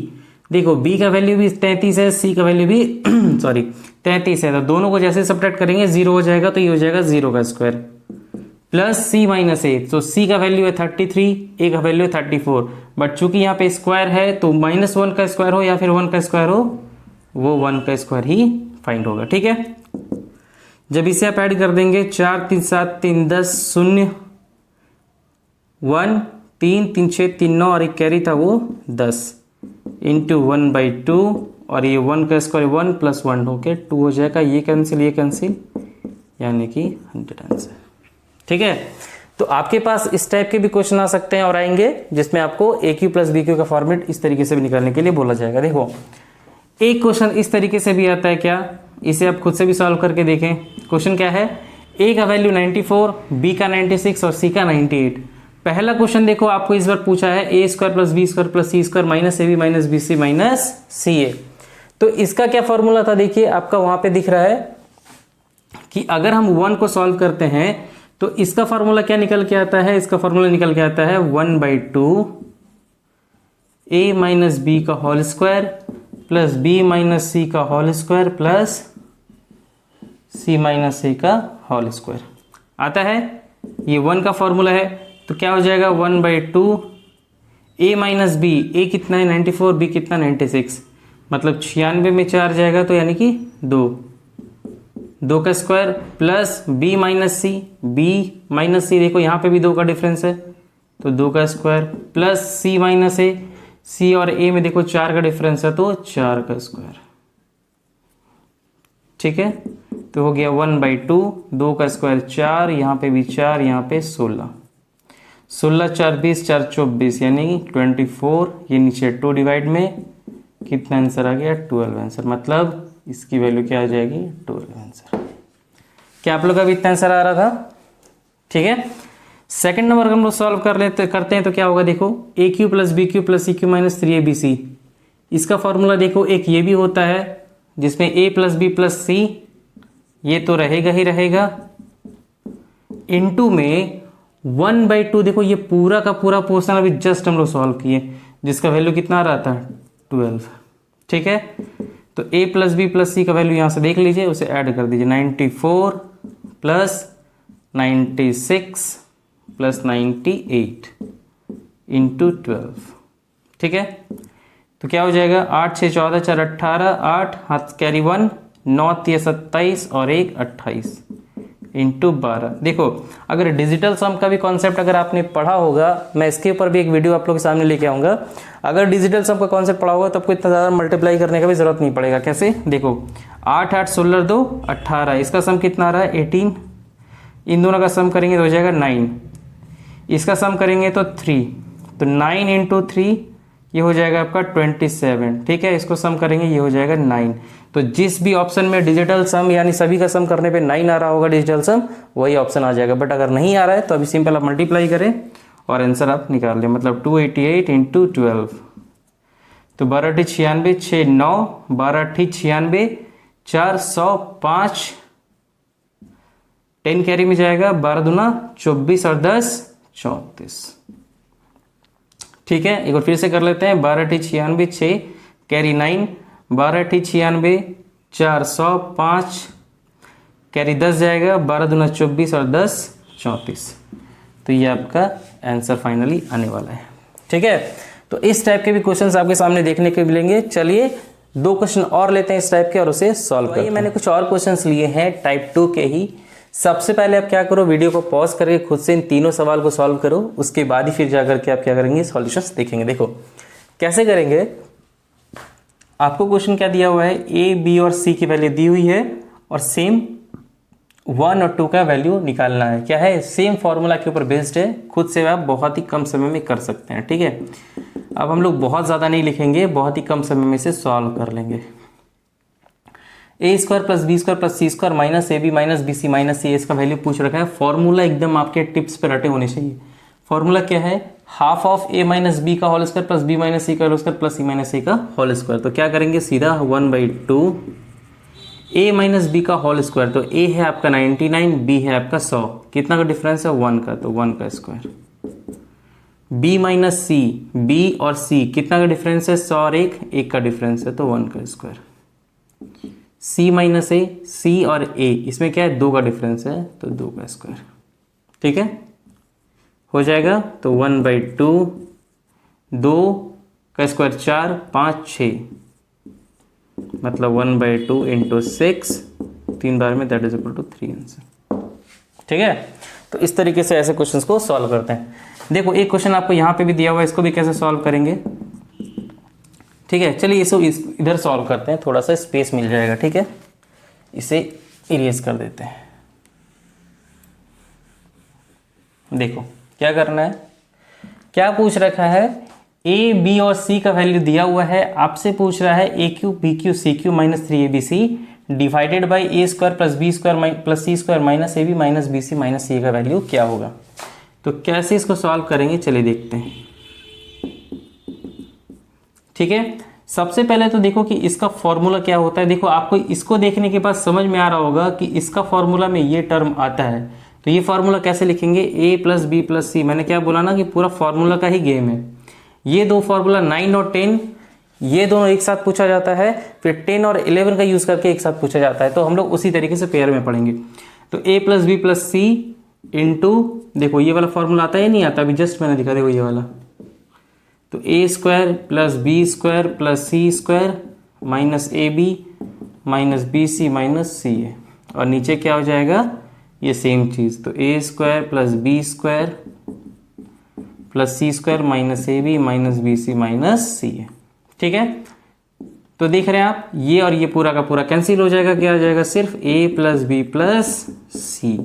देखो b का वैल्यू भी 33 है, c का वैल्यू भी सॉरी 33 है, तो दोनों को जैसे सब्ट्रैक्ट करेंगे 0 हो जाएगा तो ये हो जाएगा 0 का स्क्वायर प्लस c माइनस ए। तो c का वैल्यू है 33, a का वैल्यू है 34, बट चूंकि यहाँ पे स्क्वायर है तो -1 का स्क्वायर हो या फिर 1 का स्क्वायर हो वो 1 का स्क्वायर ही फाइंड होगा। ठीक है, जब इसे आप ऐड कर देंगे 4 3 7 3 10 0 1 3 3 6 3 9 और एक कैरी था वो 10 इंटू 1/2 और ये 1 का स्क्वायर 1 प्लस 1 होके 2 हो जाएगा, ये कैंसिल यानी कि 100 आंसर। ठीक है, तो आपके पास इस टाइप के भी क्वेश्चन आ सकते हैं और आएंगे जिसमें आपको a cube plus B cube का फॉर्मेट इस तरीके से भी निकालने के लिए बोला जाएगा। देखो एक क्वेश्चन इस तरीके से भी आता है क्या, इसे आप खुद से भी सॉल्व करके देखें। क्वेश्चन क्या है a का वैल्यू 94, b का 96 और c का 98। पहला क्वेश्चन देखो आपको इस बार पूछा है a square plus B square plus C square minus A B minus B C minus C a. तो इसका क्या फॉर्मूला था, देखिए आपका वहां पे दिख रहा है कि अगर हम 1 को सॉल्व करते हैं तो इसका फॉर्मूला क्या निकल के आता है, इसका फॉर्मूला निकल के आता है 1/2 a माइनस बी का whole square plus b minus सी का होल स्क्वायर प्लस सी माइनस ए का होल स्क्वायर आता है। ये 1 का फॉर्मूला है, तो क्या हो जाएगा 1/2 ए माइनस बी। ए कितना है 94, बी कितना 96, मतलब 96 में 4 जाएगा तो यानी कि 2 का स्क्वायर प्लस बी माइनस सी, देखो यहाँ पे भी 2 का डिफरेंस है तो 2 का स्क्वायर प्लस सी माइनस ए, सी और ए में देखो 4 का डिफरेंस है तो 4 का स्क्वायर। ठीक है, तो हो गया 1/2, 2 का स्क्वायर 4, यहाँ पे भी 4, यहाँ पे 16, 16 4 20, 4 24 यानी 24, ये नीचे 2 डिवाइड में कितना आंसर आ गया 12 आंसर, मतलब इसकी वैल्यू क्या आ जाएगी 12 आंसर। क्या आप लोग का भी इतना आंसर आ रहा था? ठीक है, सेकंड नंबर हम लोग सॉल्व करते हैं तो क्या होगा, देखो a cube plus B cube plus C cube minus 3abc, इसका फॉर्मूला देखो एक ये भी होता है जिसमें a प्लस बी प्लस सी, ये तो रहेगा ही रहेगा, इनटू में 1/2, देखो ये पूरा का पूरा पोर्शन अभी जस्ट हम लोग सॉल्व किए जिसका वैल्यू कितना आ रहा था 12। ठीक है, तो a प्लस बी प्लस सी का वैल्यू यहां से देख लीजिए, उसे ऐड कर दीजिए 94 प्लस 96 प्लस 98 इंटू 12। ठीक है, तो क्या हो जाएगा 8 6 14 4 18, 8 हाथ कैरी 1, 9 3 27 और 1 28 इंटू 12। देखो अगर डिजिटल सम का भी कॉन्सेप्ट अगर आपने पढ़ा होगा, मैं इसके ऊपर भी एक वीडियो आप लोग के सामने लेके आऊंगा। अगर डिजिटल सम का कॉन्सेप्ट पढ़ा होगा तो आपको इतना ज़्यादा मल्टीप्लाई करने का भी जरूरत नहीं पड़ेगा। कैसे, देखो 8 8 16 2 18, इसका सम कितना आ रहा है 18, इन दोनों का सम करेंगे तो हो जाएगा 9, इसका सम करेंगे तो 3, तो 9 इंटू 3 ये हो जाएगा आपका 27। ठीक है, इसको सम करेंगे ये हो जाएगा 9। तो जिस भी ऑप्शन में डिजिटल सम यानी सभी का सम करने पे 9 आ रहा होगा डिजिटल सम, वही ऑप्शन आ जाएगा। बट अगर नहीं आ रहा है तो अभी सिंपल आप मल्टीप्लाई करें और आंसर आप निकाल लें, मतलब 288 इंटू 12, तो 12 96, 6 9, 12 96, 405, 10 कैरी में जाएगा, 12 दूना 24 और 10 34। ठीक है, एक बार फिर से कर लेते हैं, 12 96, 6 कैरी 9, 12 96, 405 कैरी 10 जाएगा, 12 दूना 24 और 10 34। तो ये आपका आंसर फाइनली आने वाला है। ठीक है, तो इस टाइप के भी क्वेश्चंस आपके सामने देखने को मिलेंगे। चलिए 2 क्वेश्चन और लेते हैं इस टाइप के और उसे सॉल्व करते हैं। मैंने कुछ और क्वेश्चंस लिए हैं टाइप 2 के ही। सबसे पहले आप क्या करो, वीडियो को पॉज करके खुद से इन तीनों सवाल को सॉल्व करो, उसके बाद ही फिर जाकर के आप क्या करेंगे सॉल्यूशंस देखेंगे। देखो कैसे करेंगे, आपको क्वेश्चन क्या दिया हुआ है, ए बी और सी की वैल्यू दी हुई है और सेम 1 और 2 का वैल्यू निकालना है। क्या है, सेम फॉर्मूला के ऊपर बेस्ड है, खुद से आप बहुत ही कम समय में कर सकते हैं। ठीक है, अब हम लोग बहुत ज़्यादा नहीं लिखेंगे, बहुत ही कम समय में से सॉल्व कर लेंगे। A square plus B square plus C square minus A B minus B C minus c, इसका वैल्यू पूछ रखा है। फॉर्मूला एकदम आपके टिप्स पे रटे होने चाहिए। फॉर्मूला क्या है, half of a minus B का whole square plus B minus सी का होल स्क्वायर प्लस सी माइनस सी का होल स्क्वायर। तो क्या करेंगे, सीधा 1/2 ए माइनस बी का होल स्क्वायर, तो ए है आपका 99, बी है आपका 100, कितना का डिफरेंस है 1 का, तो 1 का स्क्वायर। बी माइनस सी, बी और सी कितना का डिफरेंस है 100 और 1 का डिफरेंस है, तो 1 का स्क्वायर। सी माइनस ए, सी और ए इसमें क्या है 2 का डिफरेंस है, तो 2 का स्क्वायर। ठीक है, हो जाएगा, तो 1/2, 2 का स्क्वायर 4 5 6, मतलब 1/2 इंटू 6, 3 बार में, that is equal to 3 answer. ठीक है, तो इस तरीके से ऐसे क्वेश्चंस को सॉल्व करते हैं। देखो एक क्वेश्चन आपको यहाँ पे भी दिया हुआ है, इसको भी कैसे सॉल्व करेंगे। ठीक है, चलिए इसको इधर सॉल्व करते हैं, थोड़ा सा स्पेस मिल जाएगा। ठीक है, इसे इरेज कर देते हैं। देखो क्या करना है, क्या पूछ रखा है, ए बी और सी का वैल्यू दिया हुआ है, आपसे पूछ रहा है ए cube b cube c cube minus 3abc divided by a square plus B square plus C square minus A B minus B C minus सी का वैल्यू क्या होगा। तो कैसे इसको सॉल्व करेंगे, चलिए देखते हैं। ठीक है, सबसे पहले तो देखो कि इसका फॉर्मूला क्या होता है। देखो आपको इसको देखने के बाद समझ में आ रहा होगा कि इसका फॉर्मूला में ये टर्म आता है, तो ये फॉर्मूला कैसे लिखेंगे, a प्लस बी प्लस सी। मैंने क्या बोला ना कि पूरा फॉर्मूला का ही गेम है। ये दो फॉर्मूला 9 और 10 ये दोनों एक साथ पूछा जाता है, फिर 10 और 11 का यूज़ करके एक साथ पूछा जाता है। तो हम लोग उसी तरीके से पेयर में पढ़ेंगे। तो a plus B plus C into, देखो ये वाला फॉर्मूला आता है नहीं आता, अभी जस्ट मैंने दिखा, देखो ये वाला। तो a square plus B square plus C square minus A B minus B C minus सी ए, और नीचे क्या हो जाएगा, ये सेम चीज़। तो a square plus B square plus C square minus A B minus B C minus सी ए। ठीक है, तो देख रहे हैं आप, ये और ये पूरा का पूरा कैंसिल हो जाएगा। क्या आ जाएगा, सिर्फ a प्लस बी प्लस सी।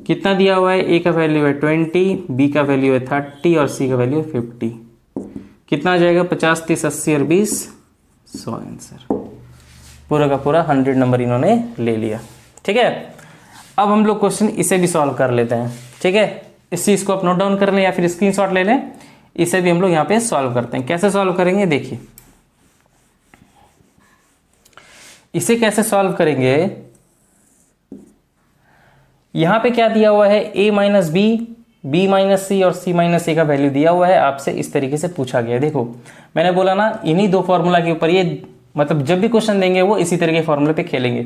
कितना दिया हुआ है, a का वैल्यू है 20, b का वैल्यू है 30 और c का वैल्यू है 50। कितना आ जाएगा, 50 30 80 और 20 100 आंसर। पूरा का पूरा 100 नंबर इन्होंने ले लिया। ठीक है, अब हम लोग क्वेश्चन इसे भी सॉल्व कर लेते हैं। ठीक है, इस चीज़ को आप नोट डाउन कर लें या फिर स्क्रीनशॉट ले लें, इसे भी हम लोग यहाँ पे सॉल्व करते हैं। कैसे सॉल्व करेंगे, देखिए इसे कैसे सॉल्व करेंगे। यहां पे क्या दिया हुआ है, a minus b, b minus c और c माइनस ए का वैल्यू दिया हुआ है। आपसे इस तरीके से पूछा गया है। देखो मैंने बोला ना, इन्हीं दो फॉर्मूला के ऊपर, ये मतलब जब भी क्वेश्चन देंगे वो इसी तरह के फॉर्मूले पे खेलेंगे।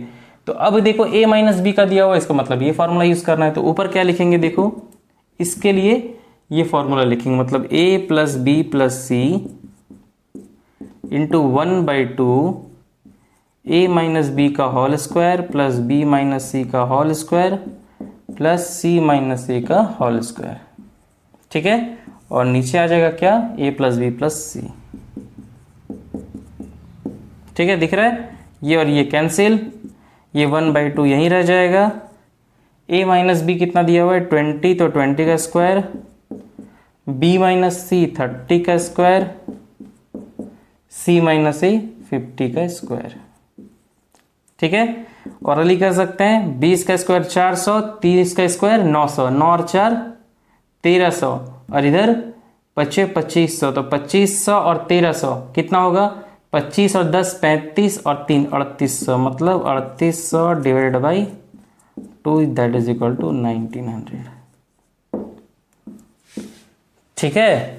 तो अब देखो a माइनस बी का दिया हुआ है, इसका मतलब ये फॉर्मूला यूज करना है। तो ऊपर क्या लिखेंगे, देखो इसके लिए ये फॉर्मूला लिखेंगे, मतलब a plus B plus C into 1/2 a minus B का whole square plus b minus सी का whole square plus c minus ए का होल स्क्वायर। ठीक है, और नीचे आ जाएगा क्या, a plus B plus C. ठीक है, दिख रहा है, ये और ये कैंसिल, ये 1/2 यहीं रह जाएगा। a माइनस बी कितना दिया हुआ है 20, तो 20 का स्क्वायर, b माइनस सी 30 का स्क्वायर, c माइनस ए 50 का स्क्वायर। ठीक है, और अली कर सकते हैं, 20 का स्क्वायर 400, 30 का स्क्वायर 900, 9 और 4 1300, और इधर 2500, तो 2500 और 1300 कितना होगा, 25 और 10 35 और 3 3800, मतलब 3800 divided by 2 that is equal to 1900। ठीक है,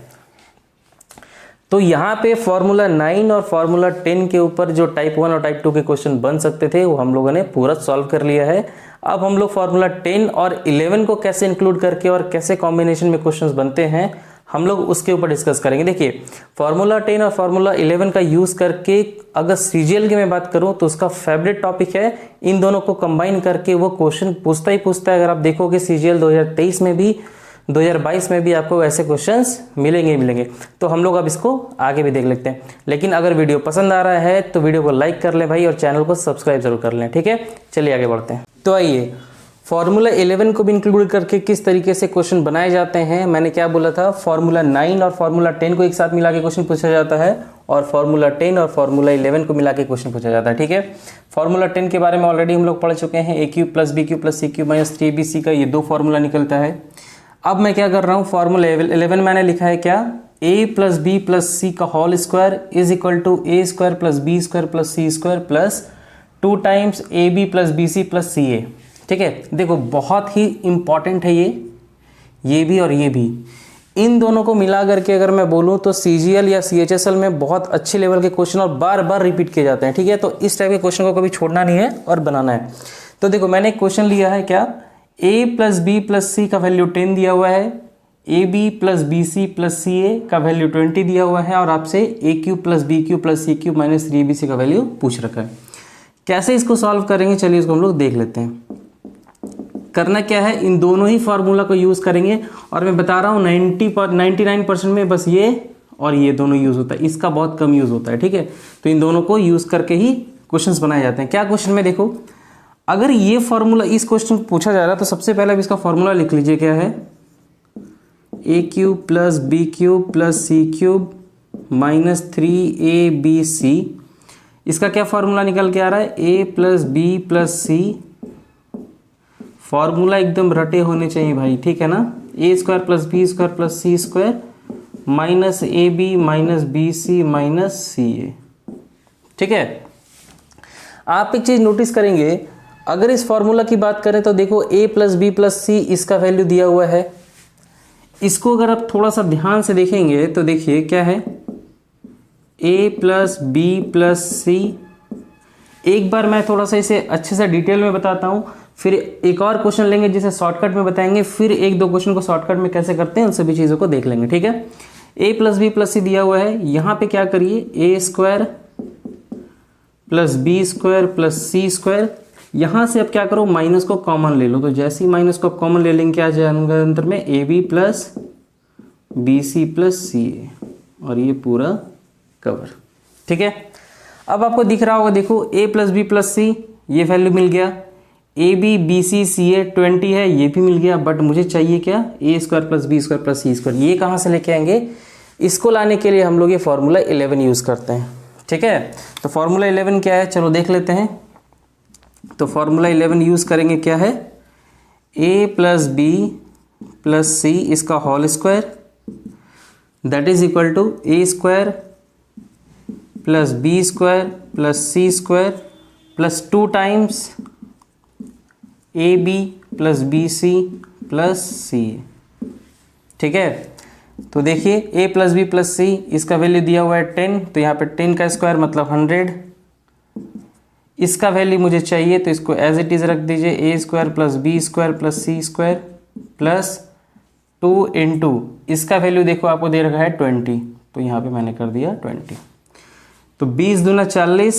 तो यहाँ पे फॉर्मूला 9 और फॉर्मूला 10 के ऊपर जो टाइप 1 और टाइप 2 के क्वेश्चन बन सकते थे वो हम लोगों ने पूरा सॉल्व कर लिया है। अब हम लोग फॉर्मूला 10 और 11 को कैसे इंक्लूड करके और कैसे कॉम्बिनेशन में क्वेश्चंस बनते हैं हम लोग उसके ऊपर डिस्कस करेंगे। देखिए फॉर्मूला 10 और फॉर्मूला 11 का यूज करके अगर सीजीएल की मैं बात करूं तो उसका फेवरेट टॉपिक है। इन दोनों को कंबाइन करके वो क्वेश्चन पूछता ही पूछता है। अगर आप देखोगे सीजीएल 2023 में भी 2022 में भी आपको ऐसे क्वेश्चंस मिलेंगे। तो हम लोग अब इसको आगे भी देख लेते हैं। लेकिन अगर वीडियो पसंद आ रहा है तो वीडियो को लाइक कर लें भाई और चैनल को सब्सक्राइब जरूर कर लें। ठीक है, चलिए आगे बढ़ते हैं। तो आइए फॉर्मूला 11 को भी इंक्लूड करके किस तरीके से क्वेश्चन बनाए जाते हैं। मैंने क्या बोला था, फॉर्मूला 9 और फॉर्मूला 10 को एक साथ मिला के क्वेश्चन पूछा जाता है और फॉर्मूला 10 और फॉर्मूला 11 को मिला के क्वेश्चन पूछा जाता है। ठीक है, फॉर्मूला 10 के बारे में ऑलरेडी हम लोग पढ़ चुके हैं। a cube plus B cube plus C cube minus 3bc का ये दो फॉर्मूला निकलता है। अब मैं क्या कर रहा हूँ, फॉर्मूला 11 मैंने लिखा है क्या, a प्लस बी प्लस सी का whole square is equal to a square plus B square plus C square plus 2 times A B plus B C plus सी ए। ठीक है, देखो बहुत ही इंपॉर्टेंट है ये भी और ये भी। इन दोनों को मिला करके अगर मैं बोलूँ तो सीजीएल या सीएचएसएल में बहुत अच्छे लेवल के क्वेश्चन और बार बार रिपीट किए जाते हैं। ठीक है, तो इस टाइप के क्वेश्चन को कभी छोड़ना नहीं है और बनाना है। तो देखो मैंने एक क्वेश्चन लिया है क्या, a प्लस बी प्लस सी का वैल्यू 10 दिया हुआ है, A B plus B C plus C A का वैल्यू 20 दिया हुआ है और आपसे a cube plus B cube plus C cube minus 3bc का वैल्यू पूछ रखा है। कैसे इसको सॉल्व करेंगे, चलिए इसको हम लोग देख लेते हैं। करना क्या है, इन दोनों ही फार्मूला को यूज करेंगे और मैं बता रहा हूँ 99% में बस ये और ये दोनों यूज होता है, इसका बहुत कम यूज होता है। ठीक है, तो इन दोनों को यूज करके ही क्वेश्चंस बनाए जाते हैं। क्या क्वेश्चन में देखो, अगर ये फॉर्मूला इस क्वेश्चन पूछा जा रहा है तो सबसे पहले अब इसका फॉर्मूला लिख लीजिए। क्या है, a cube plus B cube plus C cube minus 3abc। इसका क्या फॉर्मूला निकल के आ रहा है, a plus B plus C. Formula एकदम रटे होने चाहिए भाई, ठीक है ना। a square plus B square plus C square minus A B minus B C minus सी ए। ठीक है, आप एक चीज नोटिस करेंगे, अगर इस फॉर्मूला की बात करें तो देखो a plus B plus C इसका वैल्यू दिया हुआ है। इसको अगर आप थोड़ा सा ध्यान से देखेंगे तो देखिए क्या है, ए प्लस बी प्लस सी। एक बार मैं थोड़ा सा इसे अच्छे से डिटेल में बताता हूँ, फिर एक और क्वेश्चन लेंगे जिसे शॉर्टकट में बताएंगे, फिर एक दो क्वेश्चन को शॉर्टकट में कैसे करते हैं उन सभी चीज़ों को देख लेंगे, ठीक है। ए प्लस बी प्लस सी दिया हुआ है, यहाँ पे क्या करिए, A square plus B square plus C square. यहाँ से अब क्या करो, माइनस को कॉमन ले लो, तो जैसे ही माइनस को कॉमन ले लेंगे क्या आ जाएगा अंदर में, A B plus B C plus सी ए, और ये पूरा कवर, ठीक है। अब आपको दिख रहा होगा, देखो a प्लस बी प्लस सी, ये वैल्यू मिल गया, ए बी बी सी सी ए 20 है, ये भी मिल गया, बट मुझे चाहिए क्या, A square plus B square plus C square. ये कहाँ से लेके आएंगे, इसको लाने के लिए हम लोग ये फॉर्मूला 11 यूज़ करते हैं, ठीक है। तो फॉर्मूला 11 क्या है, चलो देख लेते हैं। तो फॉर्मूला 11 यूज़ करेंगे, क्या है, a plus B plus C इसका whole square that is equal to A square plus B square plus C square plus 2 times A B plus B C plus C, ठीक है। तो देखिए a plus B plus C, इसका value दिया हुआ है 10, तो यहाँ पे 10 का स्क्वायर मतलब 100। इसका वैल्यू मुझे चाहिए, तो इसको एज इट इज रख दीजिए, A square plus B square plus C square plus 2 into इसका वैल्यू देखो आपको दे रखा है 20, तो यहाँ पे मैंने कर दिया 20। तो 20 दूना 40,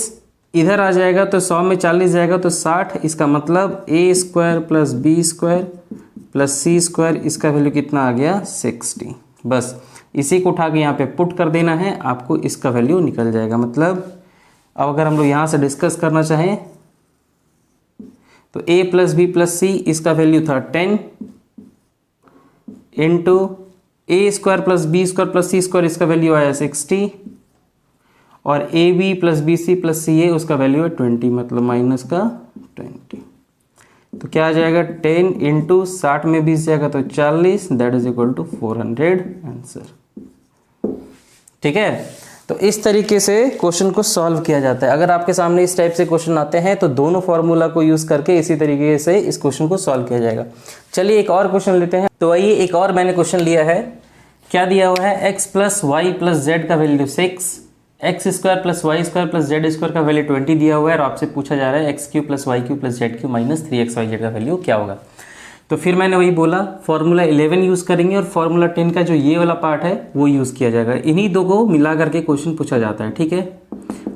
इधर आ जाएगा तो 100 में 40 जाएगा तो 60, इसका मतलब A square plus B square plus C square, इसका वैल्यू कितना आ गया, 60। बस इसी को उठा के यहाँ पे पुट कर देना है, आपको इसका वैल्यू निकल जाएगा। मतलब अब अगर हम लोग यहाँ से डिस्कस करना चाहें तो a plus B plus C इसका वैल्यू था 10 into A square plus B square plus C square, इसका वैल्यू आया 60, और A B plus B C plus C A उसका वैल्यू है 20, मतलब माइनस का 20। तो क्या आ जाएगा, 10 इंटू 60 में 20 जाएगा तो 40, that is equal to 400 answer, ठीक है। तो इस तरीके से क्वेश्चन को सॉल्व किया जाता है। अगर आपके सामने इस टाइप से क्वेश्चन आते हैं तो दोनों फॉर्मूला को यूज करके इसी तरीके से इस क्वेश्चन को सॉल्व किया जाएगा। चलिए एक और क्वेश्चन लेते हैं। तो आइए एक और मैंने क्वेश्चन लिया है, क्या दिया हुआ है, x plus Y plus Z का value 6, X square plus Y square plus Z square का वैल्यू 20 दिया हुआ है, और आपसे पूछा जा रहा है X cube plus Y cube plus Z cube minus 3xyz का वैल्यू क्या होगा। तो फिर मैंने वही बोला, फॉर्मूला 11 यूज़ करेंगे और फॉर्मूला 10 का जो ये वाला पार्ट है वो यूज़ किया जाएगा। इन्हीं दो को मिला करके क्वेश्चन पूछा जाता है, ठीक है।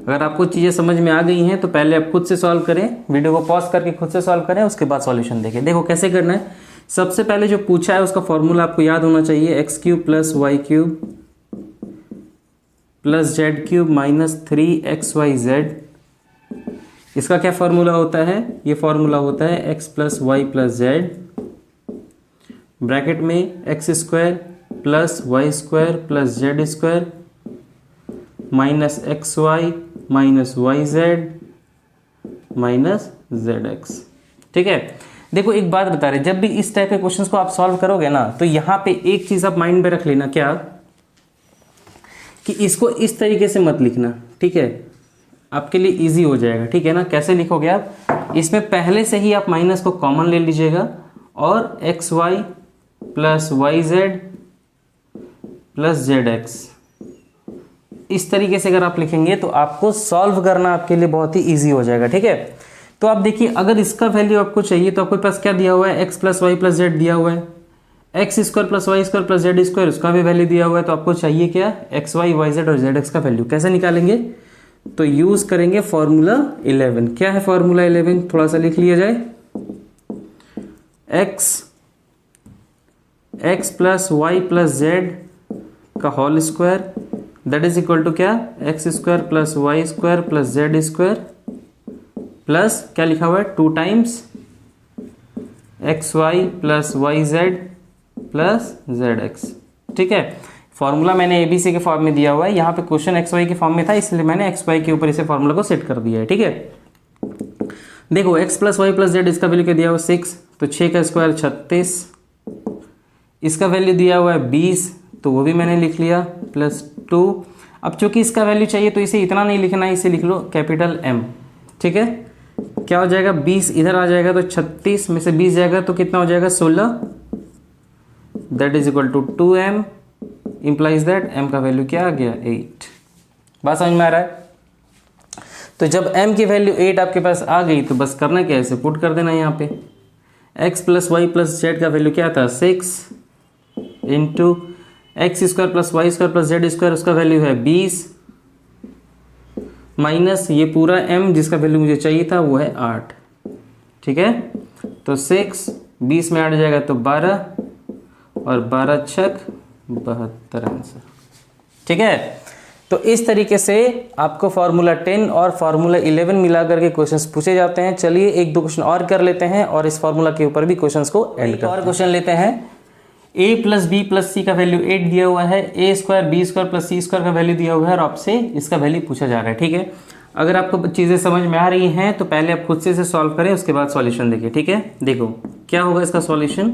अगर आपको चीज़ें समझ में आ गई हैं तो पहले आप खुद से सॉल्व करें, वीडियो को पॉज करके खुद से सॉल्व करें, उसके बाद सॉल्यूशन देखें। देखो कैसे करना है। सबसे पहले जो पूछा है उसका फॉर्मूला आपको याद होना चाहिए, X cube plus Y cube plus Z cube minus 3xyz। इसका क्या फॉर्मूला होता है, ये फॉर्मूला होता है X plus Y plus Z bracket में X square plus Y square plus Z square minus X Y minus Y Z minus Z X, ठीक है। देखो एक बात बता रहे, जब भी इस टाइप के क्वेश्चंस को आप सॉल्व करोगे ना, तो यहाँ पे एक चीज़ आप माइंड में रख लेना, क्या, कि इसको इस तरीके से मत लिखना, ठीक है, आपके लिए इजी हो जाएगा, ठीक है ना। कैसे लिखोगे आप, इसमें पहले से ही आप माइनस को कॉमन ले लीजिएगा और X Y plus Y Z plus Z X, इस तरीके से अगर आप लिखेंगे तो आपको सॉल्व करना आपके लिए बहुत ही इजी हो जाएगा, ठीक है। तो आप देखिए, अगर इसका वैल्यू आपको चाहिए तो आपके पास क्या दिया हुआ है, X plus Y plus Z दिया हुआ है, X square plus Y square plus Z square उसका भी वैल्यू दिया हुआ है, तो आपको चाहिए क्या, एक्स वाई वाई जेड और जेड एक्स का वैल्यू। कैसे निकालेंगे, तो यूज करेंगे फॉर्मूला 11। क्या है फॉर्मूला 11, थोड़ा सा लिख लिया जाए, X plus Y plus Z का whole square that is equal to क्या, X square plus Y square plus Z square plus क्या लिखा हुआ है 2 times X Y plus Y Z plus Z X, ठीक है। फॉर्मूला मैंने एबीसी के फॉर्म में दिया हुआ है, यहाँ पे क्वेश्चन एक्स वाई के फॉर्म में था, इसलिए मैंने एक्स वाई के ऊपर इसे फॉर्मूला को सेट कर दिया है, ठीक है। देखो X plus Y plus Z इसका वैल्यू क्या दिया हुआ है 6, तो 6 का स्क्वायर 36, इसका वैल्यू दिया हुआ है 20, तो वो भी मैंने लिख लिया प्लस 2। अब चूंकि इसका वैल्यू चाहिए तो इसे इतना नहीं लिखना है, इसे लिख लो कैपिटल M, ठीक है। क्या हो जाएगा, 20 इधर आ जाएगा तो 36 में से 20 जाएगा तो कितना हो जाएगा 16, that is equal to 2M, implies that M का वैल्यू क्या आ गया 8, बात समझ में आ रहा है? तो जब m की वैल्यू 8 आपके पास आ गई तो बस करना क्या है, इसे पुट कर देना यहाँ पे। x plus Y plus Z का वैल्यू क्या था 6 into X square plus Y square plus Z square, उसका वैल्यू है 20 माइनस ये पूरा m जिसका वैल्यू मुझे चाहिए था वो है 8। ठीक है, तो 6 20 में 8 जाएगा तो 12 और 12 छक 72 आंसर। ठीक है, तो इस तरीके से आपको फार्मूला 10 और फार्मूला 11 मिला करके क्वेश्चंस पूछे जाते हैं। चलिए एक दो क्वेश्चन और कर लेते हैं और इस फार्मूला के ऊपर भी क्वेश्चंस को एंड करते हैं। और क्वेश्चन लेते हैं, a प्लस बी प्लस सी का वैल्यू 8 दिया हुआ है, a square B square plus C square का वैल्यू दिया हुआ है और आपसे इसका वैल्यू पूछा जा रहा है। ठीक है, अगर आपको चीज़ें समझ में आ रही हैं तो पहले आप खुद से इसे सॉल्व करें, उसके बाद सॉल्यूशन देखिए। ठीक है, देखो क्या होगा इसका सॉल्यूशन।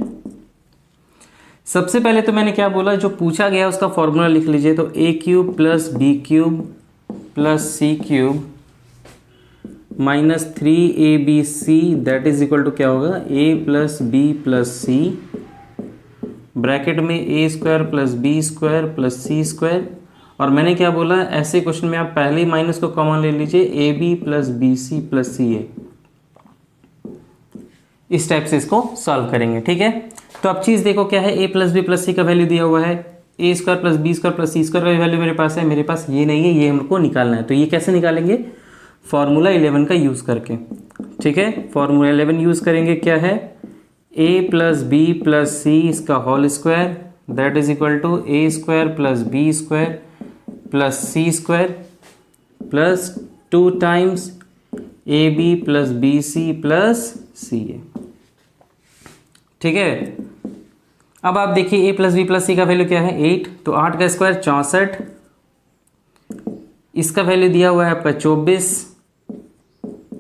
सबसे पहले तो मैंने क्या बोला, जो पूछा गया उसका फॉर्मूला लिख लीजिए। तो a cube plus B cube plus C cube minus 3abc that is equal to क्या होगा, a plus B plus C bracket में a square plus B square plus C square. और मैंने क्या बोला, ऐसे क्वेश्चन में आप पहले ही माइनस को कॉमन ले लीजिए, A B plus B C plus C A. इस टाइप से इसको सॉल्व करेंगे। ठीक है, तो अब चीज़ देखो क्या है, a प्लस बी प्लस सी का वैल्यू दिया हुआ है, a square plus B square plus C square का वैल्यू मेरे पास है, मेरे पास ये नहीं है, ये हमको निकालना है। तो ये कैसे निकालेंगे, फॉर्मूला 11 का यूज़ करके। ठीक है, फॉर्मूला 11 यूज़ करेंगे, क्या है a plus B plus C इसका whole square that is equal to a square plus B square plus C square plus 2 times A B plus B C plus सी ए। ठीक है, अब आप देखिए a प्लस बी प्लस सी का value क्या है 8, तो 8 का स्क्वायर 64, इसका वैल्यू दिया हुआ है आपका 24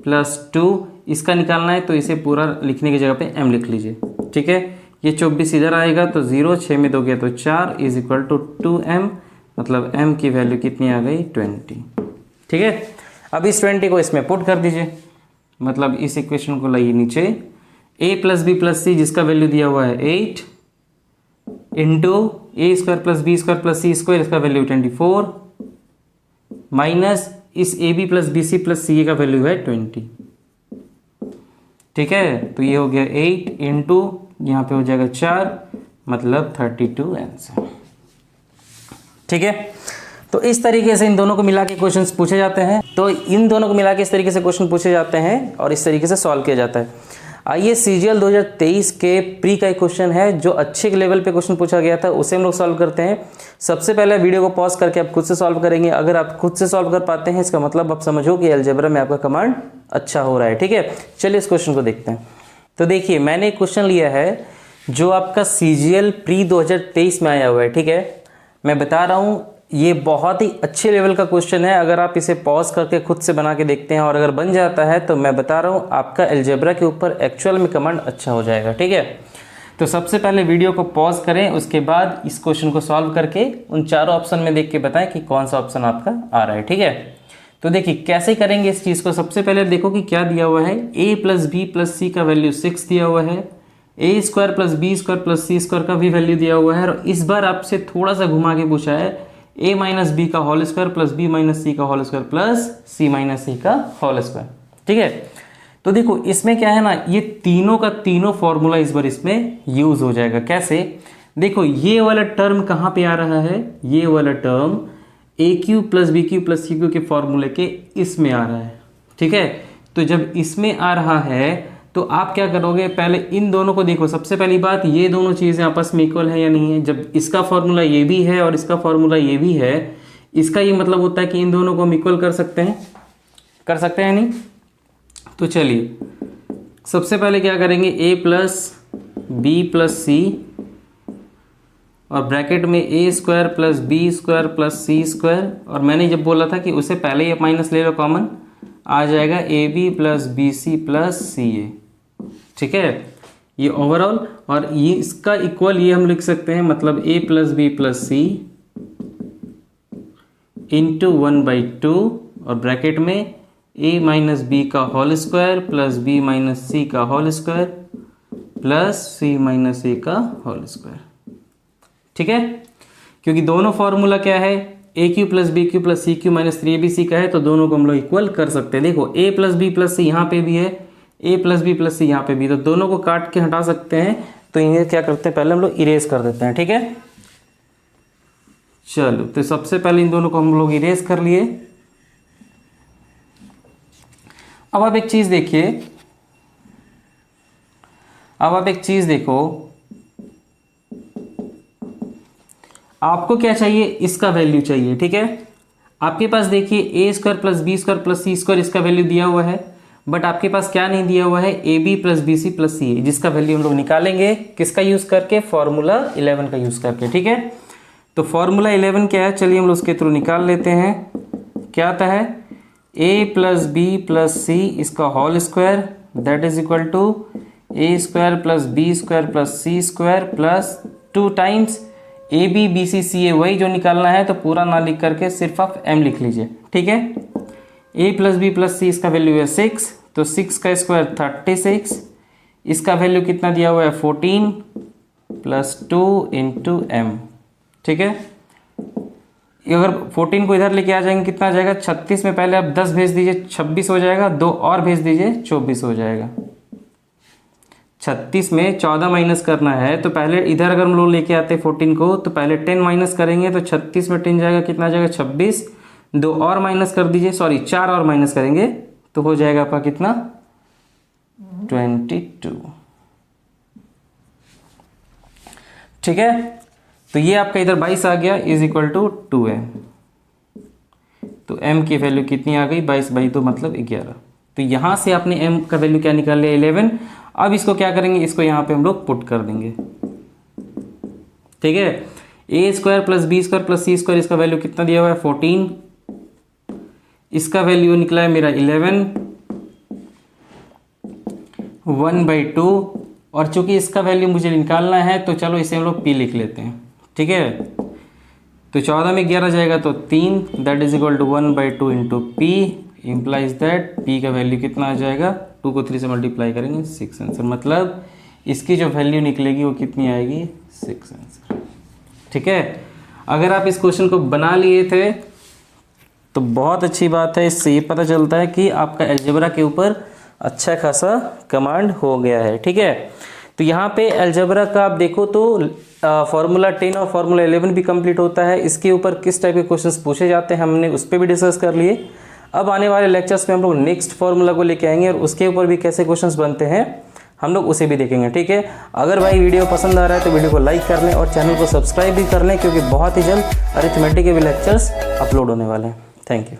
प्लस 2, इसका निकालना है तो इसे पूरा लिखने की जगह पे m लिख लीजिए। ठीक है, ये 24 इधर आएगा तो 0, 6 में 2 गया तो 4 इज इक्वल टू 2m, मतलब m की वैल्यू कितनी आ गई 20। ठीक है, अब इस 20 को इसमें पुट कर दीजिए, मतलब इस इक्वेशन को लाइए नीचे, a plus B plus C जिसका वैल्यू दिया हुआ है 8 into A square plus B square plus C square, इसका वैल्यू 24 माइनस इस A B plus B C plus C A का वैल्यू है 20। ठीक है, तो ये हो गया 8 इंटू यहाँ पे हो जाएगा 4, मतलब 32 आंसर। ठीक है, तो इस तरीके से इन दोनों को मिला के क्वेश्चन पूछे जाते हैं। तो इन दोनों को मिला के इस तरीके से क्वेश्चन पूछे जाते हैं और इस तरीके से सॉल्व किया जाता है। आइए सीजीएल 2023 के प्री का एक क्वेश्चन है जो अच्छे लेवल पे क्वेश्चन पूछा गया था, उसे हम लोग सॉल्व करते हैं। सबसे पहले वीडियो को पॉज करके आप खुद से सॉल्व करेंगे। अगर आप खुद से सॉल्व कर पाते हैं इसका मतलब आप समझो कि अलजेब्रा में आपका कमांड अच्छा हो रहा है। ठीक है, चलिए इस क्वेश्चन को देखते हैं। तो देखिए मैंने एक क्वेश्चन लिया है जो आपका सीजीएल प्री 2023 में आया हुआ है। ठीक है, मैं बता रहा हूँ ये बहुत ही अच्छे लेवल का क्वेश्चन है। अगर आप इसे पॉज करके खुद से बना के देखते हैं और अगर बन जाता है तो मैं बता रहा हूँ आपका अलजेब्रा के ऊपर एक्चुअल में कमांड अच्छा हो जाएगा। ठीक है, तो सबसे पहले वीडियो को पॉज करें, उसके बाद इस क्वेश्चन को सॉल्व करके उन चारों ऑप्शन में देख के बताएं कि कौन सा ऑप्शन आपका आ रहा है। ठीक है, तो देखिए कैसे करेंगे इस चीज़ को। सबसे पहले देखो कि क्या दिया हुआ है, a प्लस बी प्लस सी का वैल्यू 6 दिया हुआ है, a square plus B square plus C square का भी वैल्यू दिया हुआ है और इस बार आपसे थोड़ा सा घुमा के पूछा है a माइनस बी का whole square plus B minus सी का होल स्क्वायर प्लस सी माइनस सी का होल स्क्वायर। ठीक है, तो देखो इसमें क्या है ना, ये तीनों का तीनों फॉर्मूला इस बार इसमें यूज हो जाएगा। कैसे, देखो ये वाला टर्म कहाँ पे आ रहा है, ये वाला term A cube plus B cube plus C cube के फॉर्मूले के इसमें आ रहा है। ठीक है, तो जब इसमें आ रहा है तो आप क्या करोगे, पहले इन दोनों को देखो। सबसे पहली बात, ये दोनों चीज़ें आपस में इक्वल है या नहीं है। जब इसका फॉर्मूला ये भी है और इसका फॉर्मूला ये भी है, इसका ये मतलब होता है कि इन दोनों को हम इक्वल कर सकते हैं, कर सकते हैं नहीं। तो चलिए सबसे पहले क्या करेंगे, a plus B plus C और ब्रैकेट में a square plus B square plus C square, और मैंने जब बोला था कि उसे पहले ही माइनस ले लो कॉमन, आ जाएगा A B plus B C plus सी ए। ठीक है, ये ओवरऑल, और ये इसका इक्वल ये हम लिख सकते हैं, मतलब a plus B plus C into 1/2 और ब्रैकेट में a माइनस बी का whole square plus B minus सी का होल स्क्वायर प्लस सी माइनस ए का होल स्क्वायर। ठीक है, क्योंकि दोनों फॉर्मूला क्या है, ए cube plus B cube plus सी क्यू माइनस 3abc का है, तो दोनों को हम लोग इक्वल कर सकते हैं। देखो a प्लस बी प्लस सी यहाँ पे भी है, a प्लस बी प्लस सी यहाँ पे भी, तो दोनों को काट के हटा सकते हैं। तो इन्हें क्या करते हैं, पहले हम लोग इरेज कर देते हैं, ठीक है। चलो, तो सबसे पहले इन दोनों को हम लोग इरेज कर लिए। अब आप एक चीज देखिए, अब आप एक चीज देखो, आपको क्या चाहिए, इसका वैल्यू चाहिए, ठीक है। आपके पास देखिए A square plus B square plus C square इसका वैल्यू दिया हुआ है, बट आपके पास क्या नहीं दिया हुआ है, A B plus B C plus C, जिसका वैल्यू हम लोग निकालेंगे किसका यूज करके, फॉर्मूला 11 का यूज करके, ठीक है। तो फॉर्मूला 11 क्या है, चलिए हम लोग उसके थ्रू निकाल लेते हैं। क्या आता है, ए प्लस बी प्लस सी इसका whole square that is equal to A square plus B square plus C square plus 2 times A B B C C A, वही जो निकालना है, तो पूरा ना लिख करके सिर्फ आप एम लिख लीजिए, ठीक है। ए प्लस बी प्लस सी इसका वैल्यू है 6, तो 6 का स्क्वायर 36, इसका वैल्यू कितना दिया हुआ है 14 प्लस 2 इंटू एम, ठीक है। अगर 14 को इधर लेके आ जाएंगे कितना आ जाएगा, 36 में पहले आप 10 भेज दीजिए 26 हो जाएगा, 2 और भेज दीजिए 24 हो जाएगा। 36 में 14 माइनस करना है, तो पहले इधर अगर हम लोग लेके आते 14 को, तो पहले 10 माइनस करेंगे, तो 36 में 10 जाएगा, कितना आ जाएगा 26, 2 और माइनस कर दीजिए, सॉरी 4 और माइनस करेंगे तो हो जाएगा आपका कितना 22, ठीक है। तो ये आपका इधर 22 आ गया इज इक्वल टू 2m, तो m की वैल्यू कितनी आ गई 22 बाई 2 मतलब 11। तो यहां से आपने m का वैल्यू क्या निकाल लिया 11। अब इसको क्या करेंगे, इसको यहाँ पे हम लोग पुट कर देंगे, ठीक है। A square plus B square plus C square इसका वैल्यू कितना दिया हुआ है 14, इसका वैल्यू निकला है मेरा 11, 1/2, और चूंकि इसका वैल्यू मुझे निकालना है तो चलो इसे हम लोग p लिख लेते हैं, ठीक है। तो 14 में 11 जाएगा तो 3, that is equal to 1/2 into P, implies that p का वैल्यू कितना आ जाएगा, 2 को 3 से मल्टीप्लाई करेंगे 6 आंसर, मतलब इसकी जो वैल्यू निकलेगी वो कितनी आएगी 6 आंसर, ठीक है। अगर आप इस क्वेश्चन को बना लिए थे तो बहुत अच्छी बात है, इससे ये पता चलता है कि आपका अलजेब्रा के ऊपर अच्छा खासा कमांड हो गया है, ठीक है। तो यहाँ पे अलजेब्रा का आप देखो तो फार्मूला 10 और फार्मूला 11 भी कंप्लीट होता है। इसके ऊपर किस टाइप के क्वेश्चंस पूछे जाते हैं हमने उस पर भी डिस्कस कर लिए। अब आने वाले लेक्चर्स में हम लोग नेक्स्ट फार्मूला को लेके आएंगे और उसके ऊपर भी कैसे क्वेश्चंस बनते हैं हम लोग उसे भी देखेंगे, ठीक है। अगर भाई वीडियो पसंद आ रहा है तो वीडियो को लाइक कर लें और चैनल को सब्सक्राइब भी कर लें, क्योंकि बहुत ही जल्द अरिथमेटिक के भी लेक्चर्स अपलोड होने वाले हैं। Thank you.